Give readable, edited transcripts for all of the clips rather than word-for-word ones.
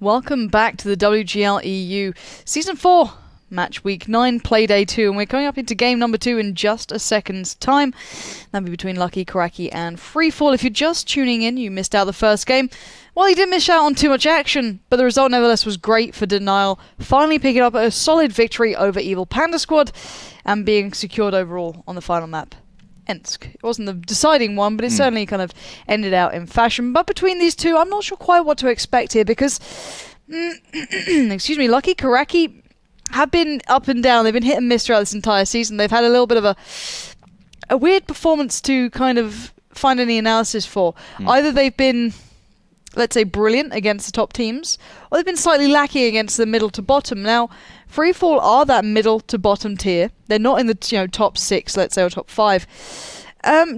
Welcome back to the WGL EU Season 4, Match Week 9, Play Day 2, and we're coming up into game number 2 in just a second's time. That'll be between Lucky, Kuraki and FreeFall. If you're just tuning in, you missed out the first game. Well, you didn't miss out on too much action, but the result nevertheless was great for Denial, finally picking up a solid victory over Evil Panda Squad and being secured overall on the final map. Ensk. It wasn't the deciding one, but it certainly kind of ended out in fashion. But between these two, I'm not sure quite what to expect here because, excuse me, Lucky, Kuraki have been up and down. They've been hit and miss throughout this entire season. They've had a little bit of a weird performance to kind of find any analysis for. Either they've been, let's say, brilliant against the top teams, or they've been slightly lacking against the middle to bottom. Now, FreeFall are that middle to bottom tier. They're not in the top 6, let's say, or top 5.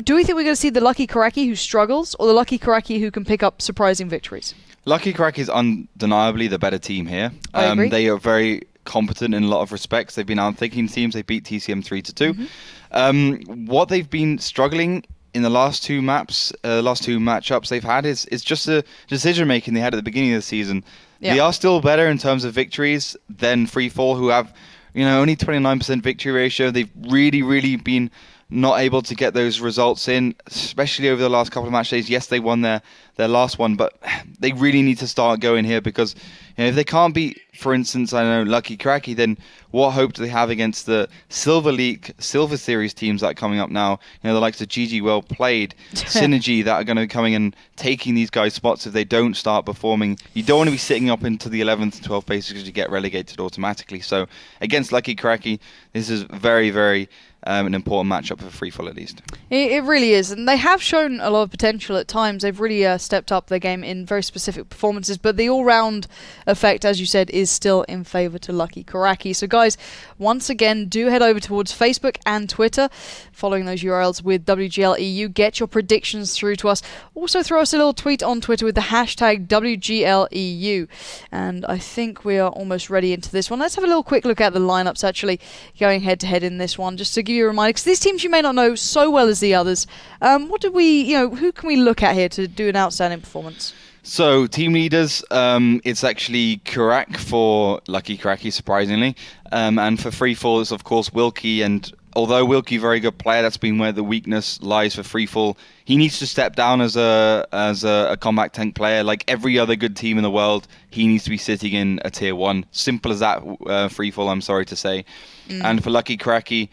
Do we think we're going to see the Lucky Kuraki who struggles, or the Lucky Kuraki who can pick up surprising victories? Lucky Kuraki is undeniably the better team here. I agree. They are very competent in a lot of respects. They've been outthinking teams. They beat TCM 3-2. What they've been struggling in the last two matchups they've had is just the decision making they had at the beginning of the season. Yeah. They are still better in terms of victories than FreeFall, who have only 29% victory ratio. They've really been not able to get those results in, especially over the last couple of match days. Yes, they won their last one, but they really need to start going here because if they can't beat, for instance, Lucky Kuraki, then what hope do they have against the Silver League, Silver Series teams that are coming up now? The likes of GG Well Played, Synergy, that are going to be coming and taking these guys' spots if they don't start performing. You don't want to be sitting up into the 11th and 12th places because you get relegated automatically. So against Lucky Kuraki, this is very an important matchup for FreeFall at least. It really is, and they have shown a lot of potential at times. They've really stepped up their game in very specific performances, but the all-round effect, as you said, is still in favour to Lucky Kuraki. So guys, once again, do head over towards Facebook and Twitter, following those URLs with WGL EU. Get your predictions through to us. Also throw us a little tweet on Twitter with the hashtag WGL EU. And I think we are almost ready into this one. Let's have a little quick look at the lineups actually going head-to-head in this one, just to give you a reminder, because these teams you may not know so well as the others. What do we, who can we look at here to do an outstanding performance? So, team leaders, it's actually Kuraki for Lucky Kuraki, surprisingly. And for FreeFall, it's of course Wilkie. And although Wilkie, very good player, that's been where the weakness lies for FreeFall. He needs to step down as a combat tank player. Like every other good team in the world, he needs to be sitting in a tier 1. Simple as that, FreeFall, I'm sorry to say. And for Lucky Kuraki,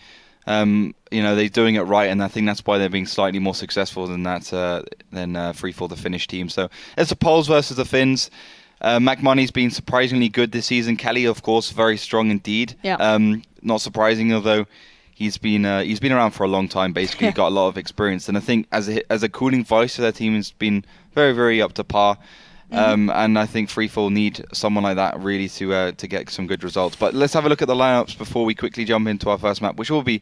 they're doing it right, and I think that's why they're being slightly more successful than FreeFall, the Finnish team. So it's the Poles versus the Finns. MacMoney's been surprisingly good this season. Kelly, of course, very strong indeed. Yeah. Not surprising, although he's been around for a long time. Basically, got a lot of experience, and I think as a cooling voice for their team, has been very up to par. And I think FreeFall need someone like that really to get some good results. But let's have a look at the lineups before we quickly jump into our first map, which will be,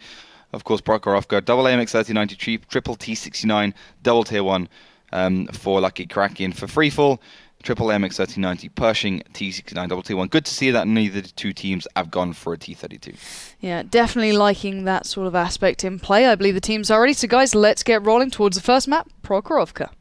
of course, Prokhorovka, double AMX 3090, triple T69, double tier 1 for Lucky Kuraki. And for FreeFall, triple AMX 3090, Pershing, T69, double tier 1. Good to see that neither two teams have gone for a T32. Yeah, definitely liking that sort of aspect in play. I believe the teams are ready. So guys, let's get rolling towards the first map, Prokhorovka.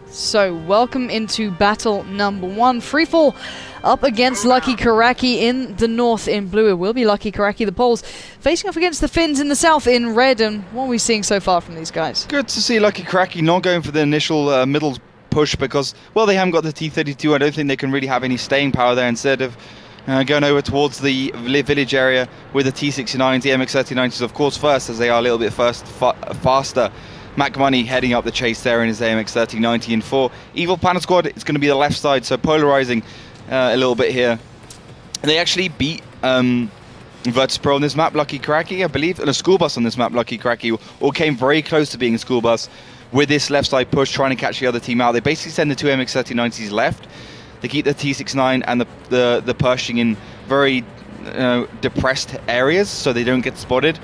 So, welcome into battle number 1. FreeFall up against Lucky Kuraki in the north in blue. It will be Lucky Kuraki, the Poles, facing off against the Finns in the south in red. And what are we seeing so far from these guys? Good to see Lucky Kuraki not going for the initial middle push because, well, they haven't got the T32. I don't think they can really have any staying power there. Instead of going over towards the village area with the T69s, the MX-3090s, of course, first, as they are a little bit faster. MacMoney heading up the chase there in his AMX 3090, and for Evil Panda Squad, it's going to be the left side, so polarizing a little bit here. And they actually beat Virtus Pro on this map, Lucky Kuraki, I believe, and a school bus on this map, Lucky Kuraki, all came very close to being a school bus with this left side push, trying to catch the other team out. They basically send the two MX 3090s left. They keep the T69 and the Pershing in very depressed areas so they don't get spotted.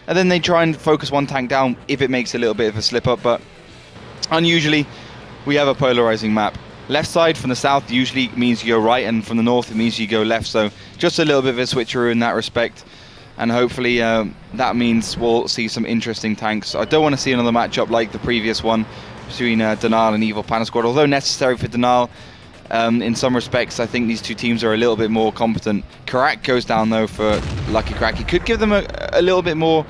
And then they try and focus one tank down if it makes a little bit of a slip up. But unusually, we have a polarizing map. Left side from the south usually means you go right, and from the north it means you go left. So just a little bit of a switcheroo in that respect. And hopefully that means we'll see some interesting tanks. I don't want to see another matchup like the previous one between Denal and Evil Panda Squad. Although necessary for Denal, in some respects, I think these two teams are a little bit more competent. Kuraki goes down though for Lucky Kuraki. Could give them a little bit more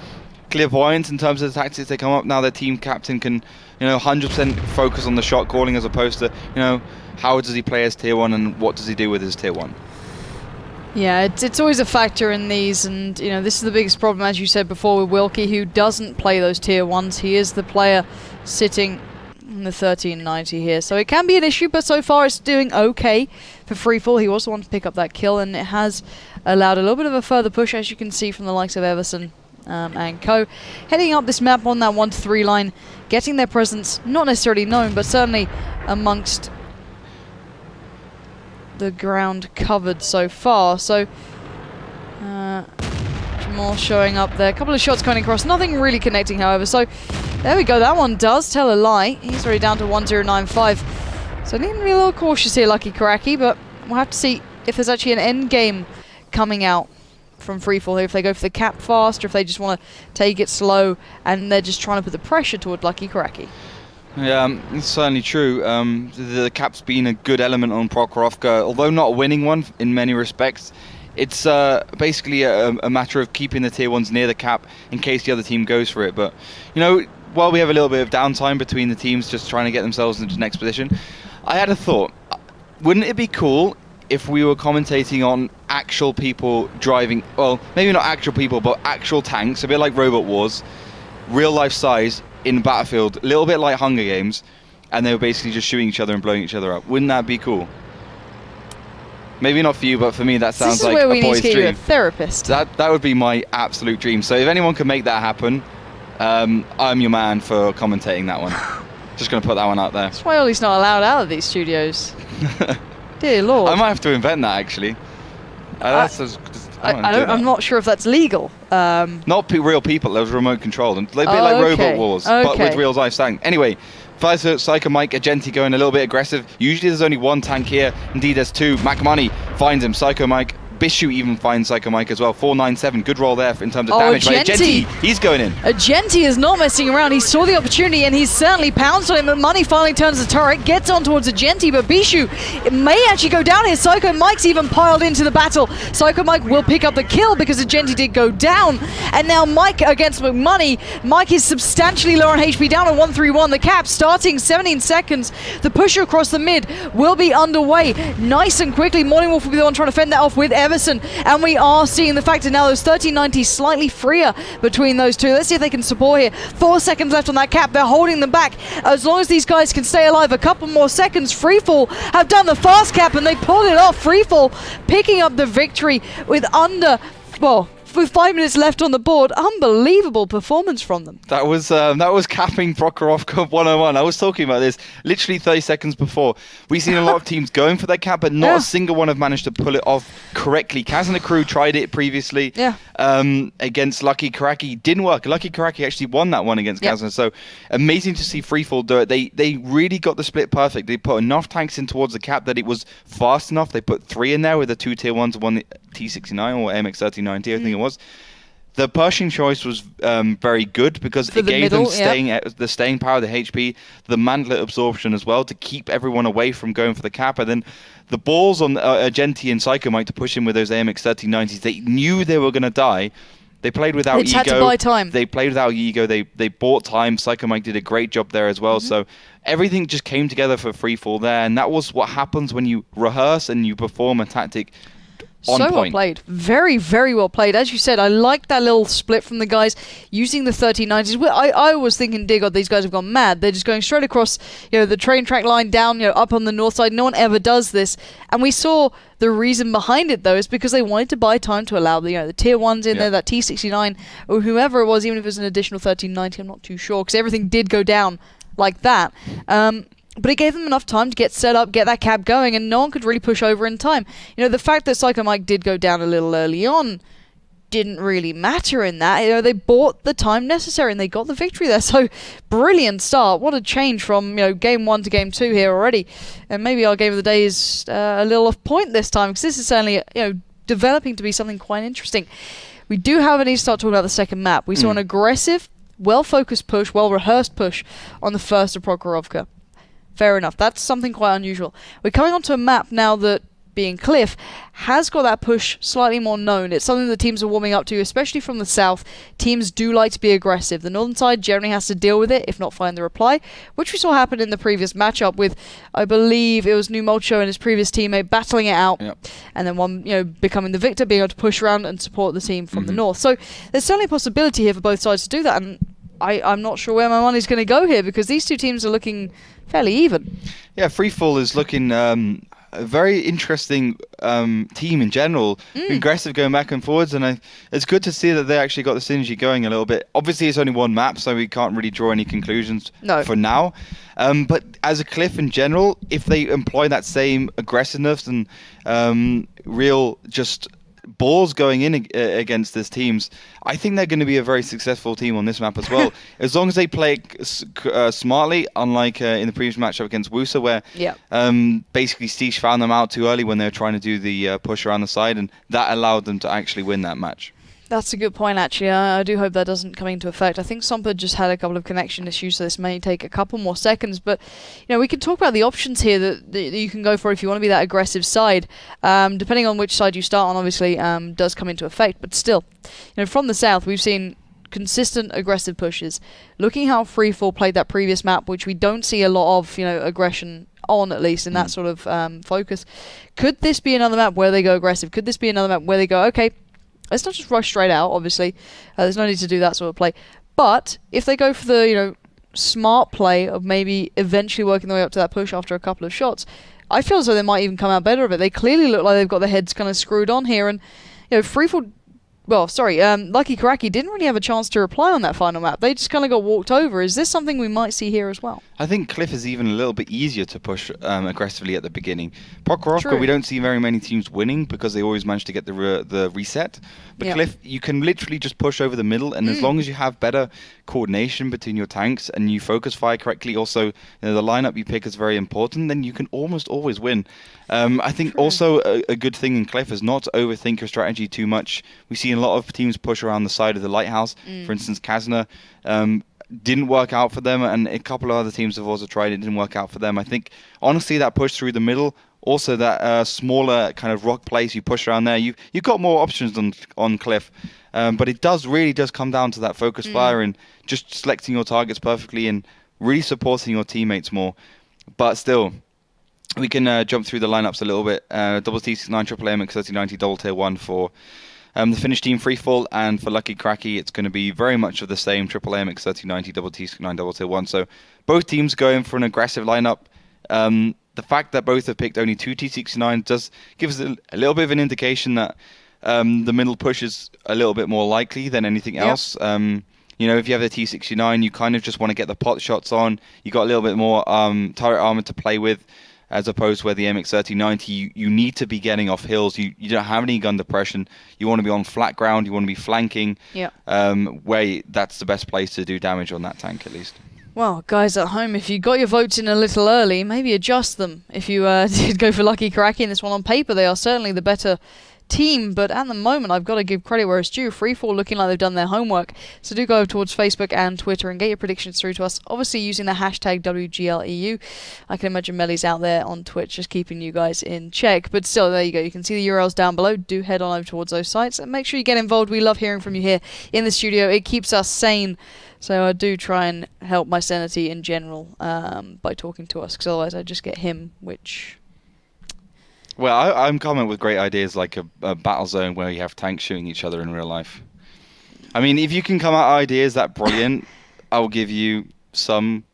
clairvoyance in terms of the tactics they come up. Now their team captain can 100% focus on the shot calling as opposed to, how does he play as tier 1 and what does he do with his tier 1. Yeah, it's always a factor in these, and this is the biggest problem, as you said before, with Wilkie, who doesn't play those tier 1s. He is the player sitting in the 1390 here, so it can be an issue, but so far it's doing okay for FreeFall. He was the one to pick up that kill, and it has allowed a little bit of a further push, as you can see from the likes of Everson and co. Heading up this map on that 1-3 line, getting their presence not necessarily known, but certainly amongst the ground covered so far. So Jamal showing up there. A couple of shots coming across, nothing really connecting, however. So there we go. That one does tell a lie. He's already down to 1095. So needing to be a little cautious here, Lucky Kuraki, but we'll have to see if there's actually an end game coming out from FreeFall here, if they go for the cap fast or if they just want to take it slow and they're just trying to put the pressure toward Lucky Kuraki. Yeah, it's certainly true. The cap's been a good element on Prokhorovka, although not a winning one in many respects. It's basically a matter of keeping the tier 1s near the cap in case the other team goes for it. But, while we have a little bit of downtime between the teams just trying to get themselves into the next position, I had a thought. Wouldn't it be cool if we were commentating on actual people driving, well, maybe not actual people, but actual tanks, a bit like Robot Wars, real life size, in Battlefield, a little bit like Hunger Games, and they were basically just shooting each other and blowing each other up. Wouldn't that be cool? Maybe not for you, but for me that sounds like a boy's dream. This is where we need to get you a therapist. That would be my absolute dream. So if anyone can make that happen, I'm your man for commentating that one. Just going to put that one out there. That's why Ollie's not allowed out of these studios. Dear Lord. I might have to invent that, actually. I'm not sure if that's legal. Not real people, those remote controlled. A bit like Robot Wars, but with real life tanks. Anyway, Psycho Mike, Agenti going a little bit aggressive. Usually there's only one tank here. Indeed, there's two. Mac Money finds him. Psycho Mike. Bishu even finds Psycho Mike as well. 497, good roll there in terms of damage. Agenti, he's going in. Agenti is not messing around. He saw the opportunity and he's certainly pounced on him. But Money finally turns the turret, gets on towards Agenti, but Bishu may actually go down here. Psycho Mike's even piled into the battle. Psycho Mike will pick up the kill because Agenti did go down. And now Mike against Money. Mike is substantially lower on HP, down on 131. The cap starting 17 seconds. The push across the mid will be underway nice and quickly. Morning Wolf will be the one trying to fend that off with Everson, and we are seeing the factor now. Those 1390 slightly freer between those two. Let's see if they can support here. 4 seconds left on that cap. They're holding them back. As long as these guys can stay alive a couple more seconds, FreeFall have done the fast cap and they pulled it off. FreeFall picking up the victory with with 5 minutes left on the board. Unbelievable performance from them. That was capping Prokhorovka 101. I was talking about this literally 30 seconds before. We've seen a lot of teams going for their cap, but not a single one have managed to pull it off correctly. Kaz and the crew tried it previously against Lucky Kuraki. Didn't work. Lucky Kuraki actually won that one against Kaz. So amazing to see FreeFall do it. They really got the split perfect. They put enough tanks in towards the cap that it was fast enough. They put 3 in there with the 2 tier 1s, 1 T69 or MX-1390, I think it was. The Pershing choice was very good because it gave them the staying power, the HP, the mantlet absorption as well to keep everyone away from going for the cap. And then the balls on Agenti and Psycho Mike to push in with those AMX-1390s. They knew they were going to die. They played without ego. Had to buy time. They played without ego. They bought time. Psycho Mike did a great job there as well. So everything just came together for FreeFall there. And that was what happens when you rehearse and you perform a tactic on point. Well played. Very, very well played. As you said, I liked that little split from the guys using the 1390s. I was thinking, dear God, these guys have gone mad. They're just going straight across, the train track line down, up on the north side. No one ever does this. And we saw the reason behind it, though, is because they wanted to buy time to allow the tier 1s in there, that T69, or whoever it was, even if it was an additional 1390, I'm not too sure, because everything did go down like that. But it gave them enough time to get set up, get that cab going, and no one could really push over in time. The fact that Psycho Mike did go down a little early on didn't really matter in that. They bought the time necessary and they got the victory there. So, brilliant start. What a change from, game 1 to game 2 here already. And maybe our game of the day is a little off point this time, because this is certainly, developing to be something quite interesting. We do, however, need to start talking about the second map. We saw an aggressive, well-focused push, well-rehearsed push on the first of Prokhorovka. Fair enough. That's something quite unusual. We're coming onto a map now that, being Cliff, has got that push slightly more known. It's something the teams are warming up to, especially from the south. Teams do like to be aggressive. The northern side generally has to deal with it, if not find the reply, which we saw happen in the previous matchup with, I believe it was Numolcho and his previous teammate battling it out, and then one, becoming the victor, being able to push around and support the team from the north. So there's certainly a possibility here for both sides to do that, and I'm not sure where my money's going to go here, because these two teams are looking fairly even. Yeah, FreeFall is looking a very interesting team in general. Aggressive going back and forwards, and it's good to see that they actually got the synergy going a little bit. Obviously, it's only one map, so we can't really draw any conclusions for now. But as a Cliff in general, if they employ that same aggressiveness and real just balls going in against these teams, I think they're going to be a very successful team on this map as well. As long as they play smartly, unlike in the previous matchup against Wusa, where basically Steesh found them out too early when they were trying to do the push around the side, and that allowed them to actually win that match. That's a good point, actually. I do hope that doesn't come into effect. I think Sompa just had a couple of connection issues, so this may take a couple more seconds. But, we can talk about the options here that you can go for if you want to be that aggressive side. Depending on which side you start on, obviously, does come into effect. But still, from the south, we've seen consistent aggressive pushes. Looking how FreeFall played that previous map, which we don't see a lot of, aggression on, at least in that sort of focus. Could this be another map where they go aggressive? Could this be another map where they go, okay, let's not just rush straight out, obviously. There's no need to do that sort of play. But if they go for the, smart play of maybe eventually working their way up to that push after a couple of shots, I feel as though they might even come out better of it. They clearly look like they've got their heads kind of screwed on here. And, FreeFall... Lucky Kuraki didn't really have a chance to reply on that final map. They just kind of got walked over. Is this something we might see here as well? I think Cliff is even a little bit easier to push aggressively at the beginning. Prokhorovka, we don't see very many teams winning because they always manage to get the reset. But Cliff, you can literally just push over the middle, and as long as you have better coordination between your tanks and you focus fire correctly, also the lineup you pick is very important, then you can almost always win. I think also a good thing in Cliff is not to overthink your strategy too much. We see a lot of teams push around the side of the lighthouse. For instance, Kazna didn't work out for them, and a couple of other teams have also tried. It didn't work out for them. I think, honestly, that push through the middle, also that smaller kind of rock place you push around there, you've got more options on Cliff. But it really does come down to that focus fire and just selecting your targets perfectly and really supporting your teammates more. But still, we can jump through the lineups a little bit. Double T69, Triple AMX 3090, Double Tier 1 for the Finnish team FreeFall, and for Lucky Kuraki, it's going to be very much of the same, Triple AMX 3090, Double T69, Double Tier 1. So both teams going for an aggressive lineup. The fact that both have picked only two T69 does give us a little bit of an indication that the middle push is a little bit more likely than anything else. If you have the T69, you kind of just want to get the pot shots on. You got a little bit more turret armor to play with, as opposed to where the MX-3090, you need to be getting off hills. You don't have any gun depression. You want to be on flat ground. You want to be flanking, where that's the best place to do damage on that tank, at least. Well, guys at home, if you got your votes in a little early, maybe adjust them. If you did go for Lucky Kuraki in this one on paper, they are certainly the better team, but at the moment I've got to give credit where it's due. FreeFall looking like they've done their homework, so do go towards Facebook and Twitter and get your predictions through to us, obviously using the hashtag WGLEU. I can imagine Melly's out there on Twitch just keeping you guys in check, but still, there you go, you can see the URLs down below. Do head on over towards those sites and make sure you get involved. We love hearing from you here in the studio. It keeps us sane, so I do try and help my sanity in general by talking to us, because otherwise I just get him, which... Well, I'm coming with great ideas like a battle zone where you have tanks shooting each other in real life. I mean, if you can come out with ideas that brilliant, I'll give you some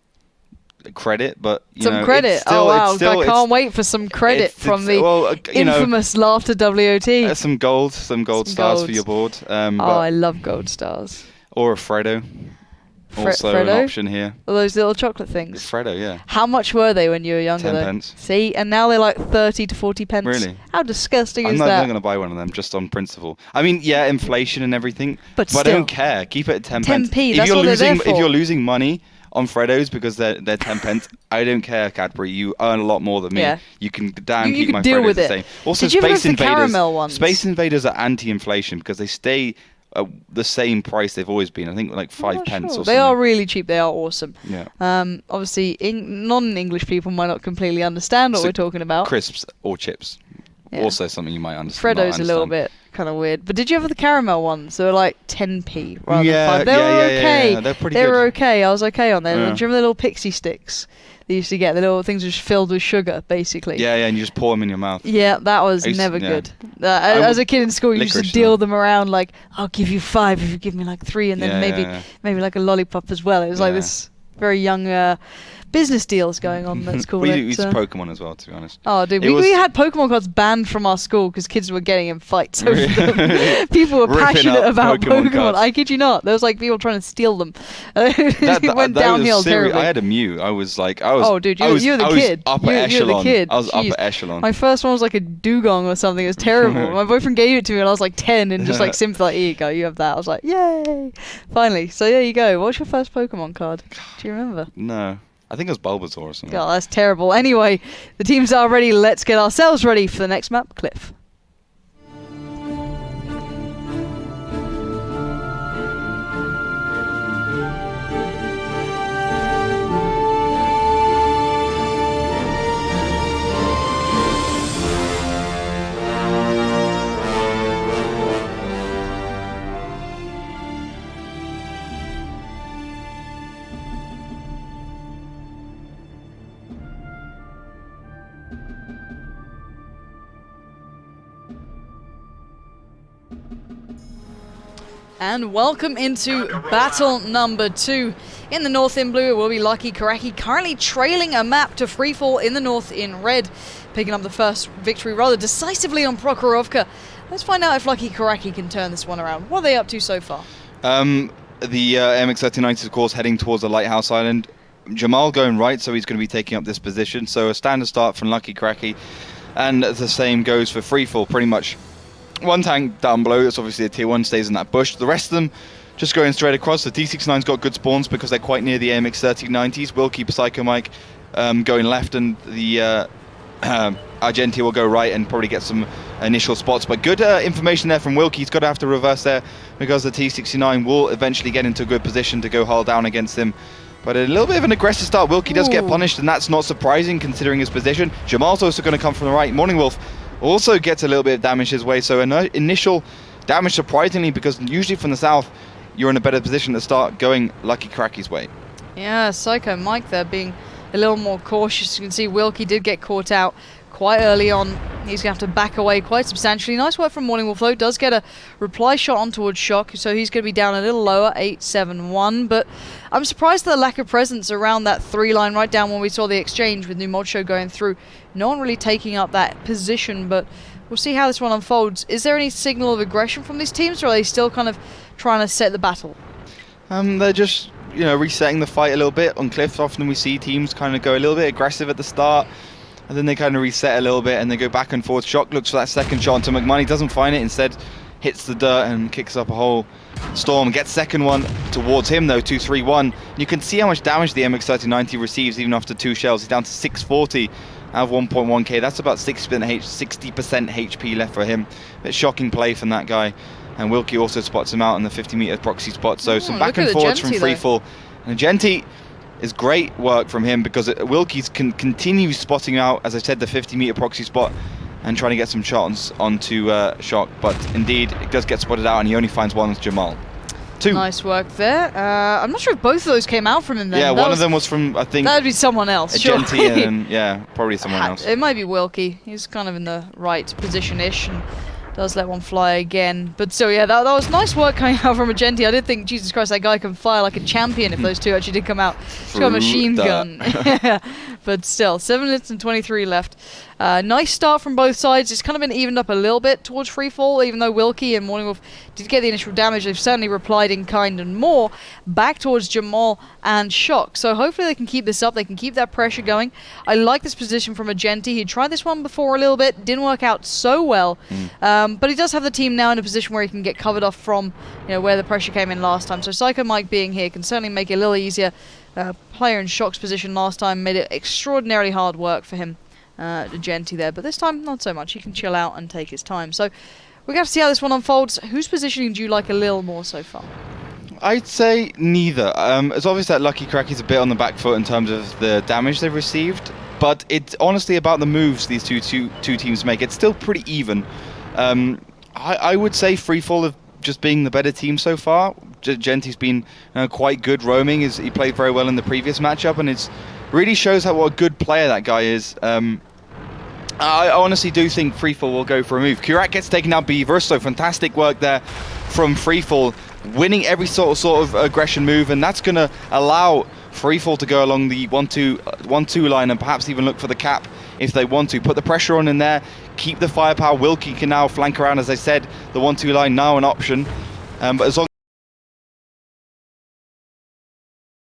credit, but credit. I can't wait for some credit from the infamous Laughter WOT. Some gold stars for your board. I love gold stars. Or a Fredo. also an Freddo? option here. All those little chocolate things. Freddo, yeah. How much were they when you were younger? 10 though? pence. See, and now they're like 30 to 40 pence. Really? How disgusting I'm is not that? going to buy one of them just on principle. I mean, yeah, inflation and everything, But I still. don't care. Keep it at 10 pence. 10p, that's what they're there for. If you're losing money on Freddos because they're 10 pence, I don't care, Cadbury. You earn a lot more than me. Yeah. You can damn You keep can my deal Freddos with the it. same. Also, Did you ever Space have the Invaders. caramel ones? Space Invaders are anti-inflation because they stay the same price they've always been. I think like 5 pence or something. They are really cheap. They are awesome. Yeah. Obviously, non-English people might not completely understand what we're talking about. Crisps or chips. Yeah. Also something you might understand. Freddo's a little bit kind of weird. But did you have the caramel ones? They were like 10p rather than 5. They were okay. Yeah. They're pretty they good. were okay. I was okay on them. Yeah. Do you remember the little pixie sticks they used to get? The little things just filled with sugar, basically. Yeah, and you just pour them in your mouth. Yeah, that was never good. As a kid in school, you used to deal them around like, I'll give you 5 if you give me like 3, and then maybe like a lollipop as well. It was like this very young business deals going on. Let's call it. We used Pokemon as well, to be honest. Oh, dude, we had Pokemon cards banned from our school because kids were getting in fights over them. People were passionate about Pokemon. I kid you not. There was like people trying to steal them. It went downhill terribly. I had a Mew. Oh, dude, you were the kid. Upper echelon. You were the kid. I was upper echelon. My first one was like a dugong or something. It was terrible. My boyfriend gave it to me when I was like 10 and just like simply like, here you go, you have that. I was like, yay! Finally. So there you go. What was your first Pokemon card? Do you remember? No. I think it was Bulbasaur or something. God, that's terrible. Anyway, the teams are ready. Let's get ourselves ready for the next map, Cliff. And welcome into battle number 2. In the north in blue, it will be Lucky Kuraki, currently trailing a map to FreeFall in the north in red, picking up the first victory rather decisively on Prokhorovka. Let's find out if Lucky Kuraki can turn this one around. What are they up to so far? The MX-39 is, of course, heading towards the Lighthouse Island. Jamal going right, so he's going to be taking up this position. So a standard start from Lucky Kuraki. And the same goes for FreeFall, pretty much. One tank down below, that's obviously a tier 1, stays in that bush. The rest of them just going straight across. The T69's got good spawns because they're quite near the AMX-1390s. We'll keep Psycho Mike going left, and the Argentia will go right and probably get some initial spots. But good information there from Wilkie. He's got to have to reverse there because the T69 will eventually get into a good position to go hull down against him. But a little bit of an aggressive start. Wilkie does get punished, and that's not surprising considering his position. Jamal's also going to come from the right. Morning Wolf also gets a little bit of damage his way. So initial damage, surprisingly, because usually from the south, you're in a better position to start going Lucky Kuraki's way. Yeah, Psycho Mike there being a little more cautious. You can see Wilkie did get caught out quite early on. He's going to have to back away quite substantially. Nice work from Morning Wolf, though. Does get a reply shot on towards Shock, so he's going to be down a little lower, 871. But I'm surprised at the lack of presence around that 3 line right down when we saw the exchange with New Mod Show going through. No one really taking up that position, but we'll see how this one unfolds. Is there any signal of aggression from these teams, or are they still kind of trying to set the battle? They're just, resetting the fight a little bit. On Cliff, often we see teams kind of go a little bit aggressive at the start, and then they kind of reset a little bit and they go back and forth. Shock looks for that second shot onto McMoney, doesn't find it, instead hits the dirt and kicks up a whole storm. Gets second one towards him though, 231. You can see how much damage the MX-1390 receives even after 2 shells. He's down to 640 out of 1.1k. That's about 60% HP left for him. Bit shocking play from that guy. And Wilkie also spots him out in the 50-meter proxy spot. So some back and forwards from FreeFall. And Agenti is great work from him because Wilkie's can continue spotting out, as I said, the 50-meter proxy spot and trying to get some shots onto Shock. But indeed, it does get spotted out and he only finds one with Jamal. 2. Nice work there. I'm not sure if both of those came out from him then. Yeah, one of them was from, I think... That would be someone else, Agenti and, yeah, probably someone else. It might be Wilkie. He's kind of in the right position-ish and does let one fly again. But still, yeah, that was nice work coming out from Agenti. I did think, Jesus Christ, that guy can fire like a champion if those two actually did come out. He's got a machine gun. Yeah. But still, 7 minutes and 23 left. Nice start from both sides. It's kind of been evened up a little bit towards FreeFall, even though Wilkie and Morning Wolf did get the initial damage. They've certainly replied in kind and more back towards Jamal and Shock. So hopefully they can keep this up. They can keep that pressure going. I like this position from Agenti. He tried this one before a little bit. Didn't work out so well. But he does have the team now in a position where he can get covered off from where the pressure came in last time. So Psycho Mike being here can certainly make it a little easier. Player in Shock's position last time made it extraordinarily hard work for him. Agenti there, but this time not so much. He can chill out and take his time. So we're going to see how this one unfolds. Whose positioning do you like a little more so far? I'd say neither. It's obvious that Lucky Kuraki's a bit on the back foot in terms of the damage they've received, but it's honestly about the moves these two teams make. It's still pretty even. I would say FreeFall have just being the better team so far. Genti's been quite good roaming. He played very well in the previous matchup, and it's really shows what a good player that guy is. I honestly do think FreeFall will go for a move. Kurak gets taken out Beaver, so fantastic work there from FreeFall, winning every sort of aggression move, and that's going to allow FreeFall to go along the 1-2 line and perhaps even look for the cap if they want to. Put the pressure on in there, keep the firepower. Wilkie can now flank around, as I said, the 1-2 line now an option. But as long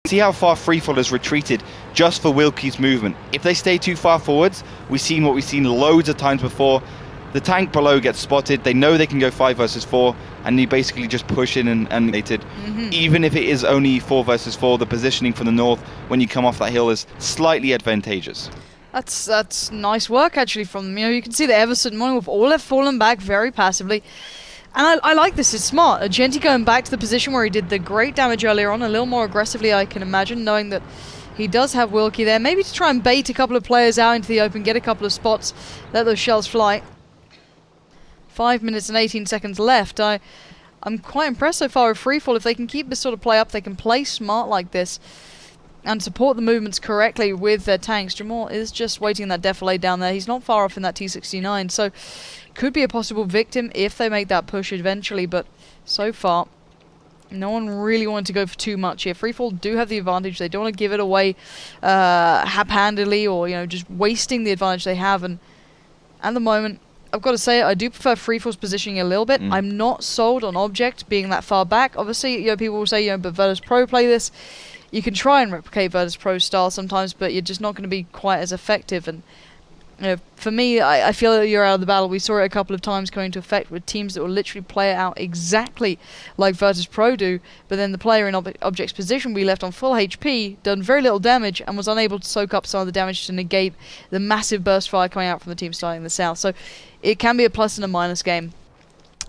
see how far FreeFall has retreated just for Wilkie's movement. If they stay too far forwards, we've seen what we've seen loads of times before. The tank below gets spotted, they know they can go 5 versus 4, and you basically just push in and even if it is only 4 versus 4, the positioning from the north when you come off that hill is slightly advantageous. That's nice work actually from them. You can see that Everson, Morning Wolf all have fallen back very passively. And I like this, it's smart. Agenti going back to the position where he did the great damage earlier on, a little more aggressively I can imagine, knowing that he does have Wilkie there. Maybe to try and bait a couple of players out into the open, get a couple of spots, let those shells fly. 5 minutes and 18 seconds left. I'm quite impressed so far with FreeFall. If they can keep this sort of play up, they can play smart like this and support the movements correctly with their tanks. Jamal is just waiting that defilade down there. He's not far off in that T69, so could be a possible victim if they make that push eventually, but so far no one really wanted to go for too much here. FreeFall do have the advantage. They don't want to give it away haphazardly or just wasting the advantage they have, and at the moment I've got to say I do prefer FreeFall's positioning a little bit. I'm not sold on Object being that far back. Obviously, people will say, but Virtus Pro play this. You can try and replicate Virtus Pro style sometimes, but you're just not going to be quite as effective. And for me, I feel that you're out of the battle. We saw it a couple of times coming into effect with teams that will literally play it out exactly like Virtus Pro do, but then the player in Object's position we left on full HP, done very little damage, and was unable to soak up some of the damage to negate the massive burst fire coming out from the team starting in the south. So it can be a plus and a minus game.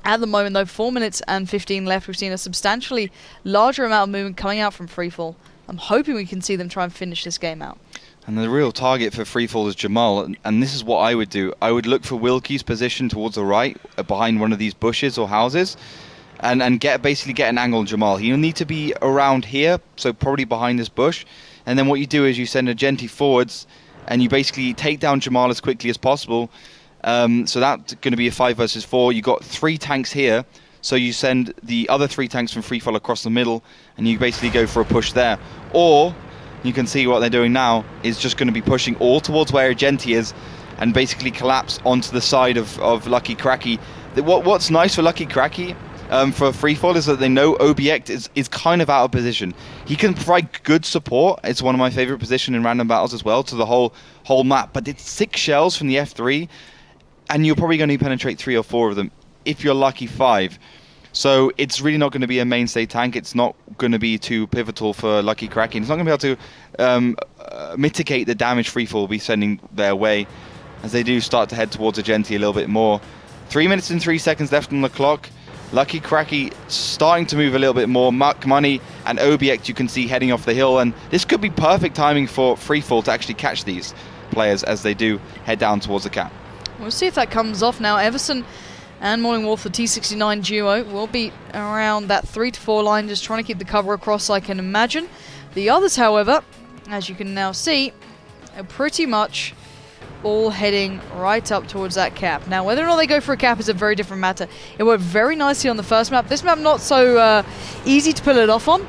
At the moment, though, 4 minutes and 15 left. We've seen a substantially larger amount of movement coming out from FreeFall. I'm hoping we can see them try and finish this game out. And the real target for FreeFall is Jamal, and this is what I would do. I would look for Wilkie's position towards the right, behind one of these bushes or houses, and basically get an angle on Jamal. He'll need to be around here, so probably behind this bush. And then what you do is you send Agenti forwards, and you basically take down Jamal as quickly as possible. So that's going to be a 5 versus 4. You got 3 tanks here, so you send the other 3 tanks from FreeFall across the middle, and you basically go for a push there. Or you can see what they're doing now is just going to be pushing all towards where Agenti is and basically collapse onto the side of Lucky Kuraki. What's nice for Lucky Kuraki for FreeFall is that they know Obiect is kind of out of position. He can provide good support. It's one of my favorite positions in random battles as well to the whole map. But it's 6 shells from the F3, and you're probably going to penetrate 3 or 4 of them. If you're lucky, 5. So it's really not going to be a mainstay tank. It's not going to be too pivotal for Lucky Kuraki. It's not going to be able to mitigate the damage FreeFall will be sending their way as they do start to head towards Agenti a little bit more. 3 minutes and 3 seconds left on the clock. Lucky Kuraki starting to move a little bit more. Mark Money and Obiect you can see heading off the hill, and this could be perfect timing for FreeFall to actually catch these players as they do head down towards the cap. We'll see if that comes off now. Everson and Morning Wolf, the T69 duo, will be around that 3 to 4 line, just trying to keep the cover across, I can imagine. The others, however, as you can now see, are pretty much all heading right up towards that cap. Now, whether or not they go for a cap is a very different matter. It worked very nicely on the first map. This map, not so easy to pull it off on.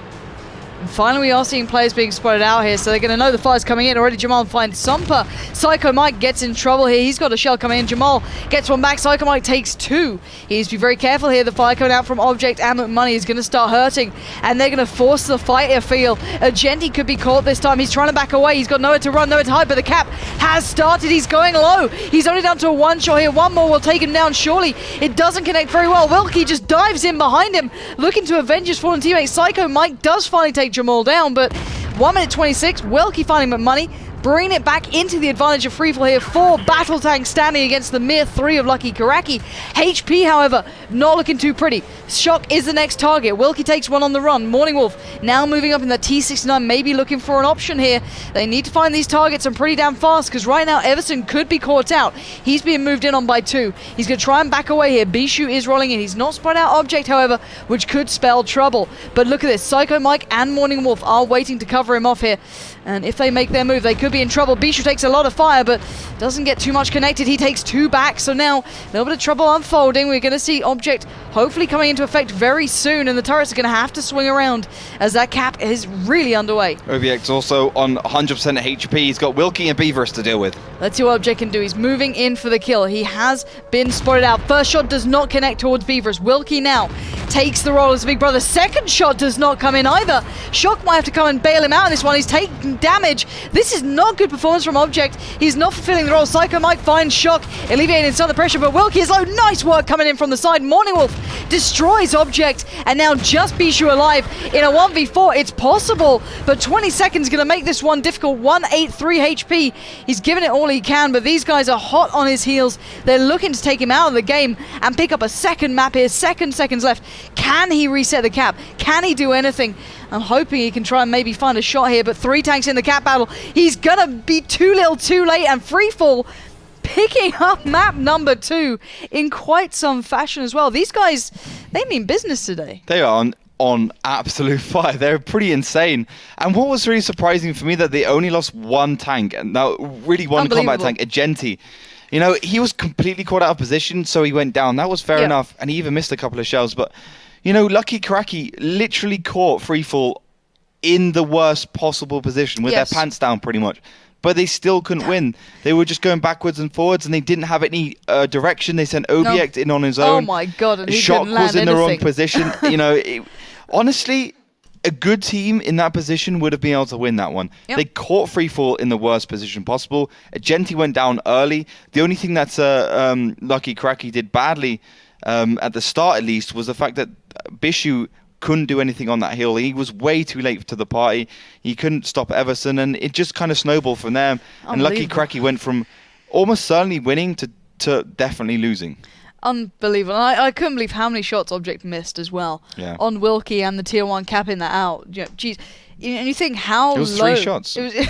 And finally, we are seeing players being spotted out here, so they're going to know the fire's coming in. Already Jamal finds Sumper. Psycho Mike gets in trouble here. He's got a shell coming in. Jamal gets one back. Psycho Mike takes two. He needs to be very careful here. The fire coming out from Object and Money is going to start hurting, and they're going to force the fight, I feel. Agenti could be caught this time. He's trying to back away. He's got nowhere to run, nowhere to hide, but the cap has started. He's going low. He's only down to a one shot here. One more will take him down, surely. It doesn't connect very well. Wilkie just dives in behind him, looking to avenge his fallen teammate. Psycho Mike does finally take Jamal down, but 1 minute 26, Wilkie finding McMoney, bringing it back into the advantage of FreeFall here. 4 battle tanks standing against the mere 3 of Lucky Kuraki. HP, however, not looking too pretty. Shock is the next target. Wilkie takes one on the run. Morning Wolf now moving up in the T69, maybe looking for an option here. They need to find these targets and pretty damn fast, because right now Everson could be caught out. He's being moved in on by 2. He's going to try and back away here. Bishu is rolling in. He's not spread out Object, however, which could spell trouble. But look at this. Psycho Mike and Morning Wolf are waiting to cover him off here. And if they make their move, they could be in trouble. Bishu takes a lot of fire, but doesn't get too much connected. He takes 2 back, so now a little bit of trouble unfolding. We're going to see Object hopefully coming into effect very soon, and the turrets are going to have to swing around as that cap is really underway. OBX also on 100% HP. He's got Wilkie and Beaverus to deal with. Let's see what Object can do. He's moving in for the kill. He has been spotted out. First shot does not connect towards Beaverus. Wilkie now takes the role as Big Brother. Second shot does not come in either. Shock might have to come and bail him out in this one. He's taking damage. This is not good performance from Object. He's not fulfilling the role. Psycho Mike finds Shock, alleviating some of the pressure, but Wilkie is low. Nice work coming in from the side. Morning Wolf destroys Object, and now just Bishu alive in a 1v4. It's possible, but 20 seconds going to make this one difficult. 183 HP. He's given it all he can, but these guys are hot on his heels. They're looking to take him out of the game and pick up a second map here. Seconds left. Can he reset the cap? Can he do anything? I'm hoping he can try and maybe find a shot here, but 3 tanks in the cap battle. He's gonna be too little too late, and FreeFall picking up map number 2 in quite some fashion as well. These guys, they mean business today. They are on absolute fire. They're pretty insane. And what was really surprising for me, that they only lost 1 tank, and now really one combat tank, Agenti. You know, he was completely caught out of position, so he went down. That was fair enough, and he even missed a couple of shells, but you know, Lucky Kuraki literally caught FreeFall in the worst possible position with their pants down pretty much. But they still couldn't win. They were just going backwards and forwards, and they didn't have any direction. They sent Obiect in on his own. Oh my god, and he Shock couldn't land was in anything. the wrong position. You know, honestly, a good team in that position would have been able to win that one. They caught FreeFall in the worst position possible. Agenti went down early. The only thing that Lucky Kuraki did badly, at the start at least, was the fact that Bishu couldn't do anything on that hill. He was way too late to the party. He couldn't stop Everson, and it just kind of snowballed from there. And Lucky Kuraki went from almost certainly winning to definitely losing. Unbelievable. I couldn't believe how many shots Object missed as well on Wilkie and the tier 1 capping that out. Geez. And you think how low... It was 3 shots. It was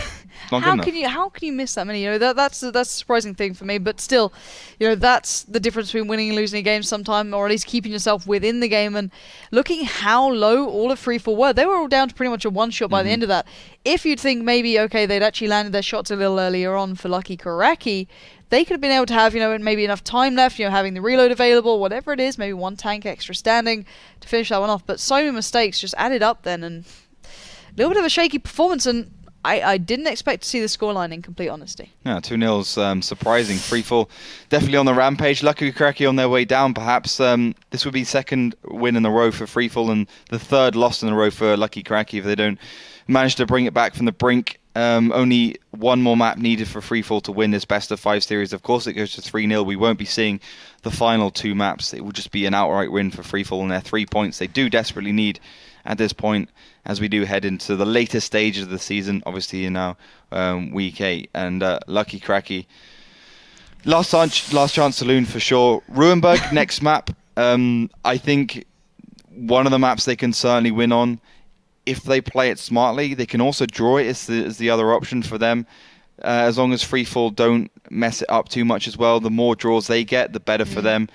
how can you miss that many? You know, that's a surprising thing for me. But still, you know, that's the difference between winning and losing a game sometime, or at least keeping yourself within the game. And looking how low all of FreeFall were, they were all down to pretty much a 1 shot by the end of that. If you'd think maybe, okay, they'd actually landed their shots a little earlier on for Lucky Kuraki, they could have been able to have, you know, maybe enough time left, you know, having the reload available, whatever it is, maybe 1 tank extra standing to finish that one off. But so many mistakes just added up then, and a little bit of a shaky performance, and I didn't expect to see the scoreline in complete honesty. Yeah, 2-0's surprising. FreeFall definitely on the rampage. Lucky Kuraki on their way down, perhaps. This would be 2nd win in a row for FreeFall and the 3rd loss in a row for Lucky Kuraki if they don't manage to bring it back from the brink. Only 1 more map needed for FreeFall to win this best of 5 series. Of course, it goes to 3-0. We won't be seeing the final 2 maps. It will just be an outright win for FreeFall, and their 3 points they do desperately need at this point, as we do head into the later stages of the season, obviously in now week 8. And Lucky Kuraki, last chance saloon for sure. Ruinberg, next map. I think one of the maps they can certainly win on. If they play it smartly, they can also draw it as the other option for them. As long as FreeFall don't mess it up too much as well, the more draws they get, the better for them.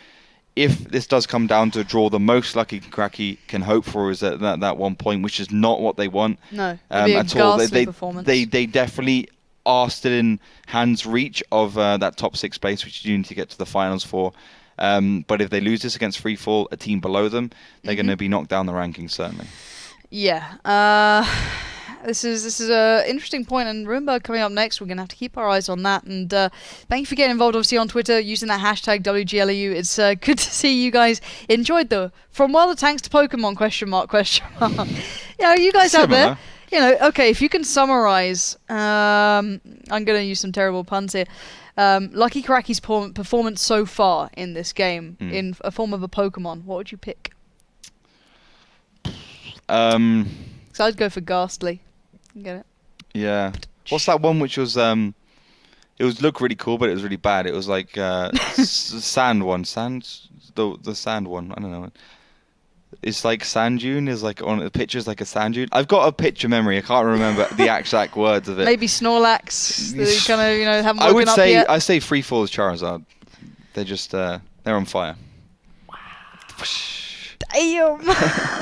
If this does come down to a draw, the most Lucky Kuraki can hope for is that 1 point, which is not what they want. No, it'd be a ghastly performance. They definitely are still in hands reach of that top 6 place, which you need to get to the finals for. But if they lose this against FreeFall, a team below them, they're going to be knocked down the rankings, certainly. Yeah. This is a interesting point, and Ruinberg coming up next. We're going to have to keep our eyes on that. And thank you for getting involved, obviously, on Twitter, using that hashtag WGLEU. It's good to see you guys enjoyed the From World of Tanks to Pokemon, question mark. You guys out there, okay, if you can summarize, I'm going to use some terrible puns here. Lucky Karaki's performance so far in this game, in a form of a Pokemon, what would you pick? So I'd go for Ghastly. You get it? Yeah. What's that one which was it looked really cool, but it was really bad. It was like sand one. The sand one. I don't know. It's like sand dune is like on the picture's like a sand dune. I've got a picture memory. I can't remember the exact words of it. Maybe Snorlax. They kind of haven't woken up yet. I say FreeFall is Charizard. They're just they're on fire. Wow. Damn.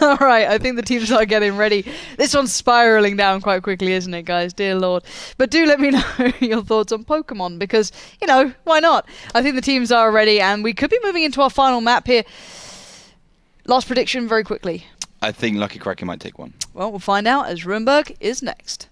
All right, I think the teams are getting ready. This one's spiraling down quite quickly, isn't it, guys? Dear Lord. But do let me know your thoughts on Pokemon, because, why not? I think the teams are ready, and we could be moving into our final map here. Last prediction very quickly. I think Lucky Kuraki might take one. Well, we'll find out as Ruinberg is next.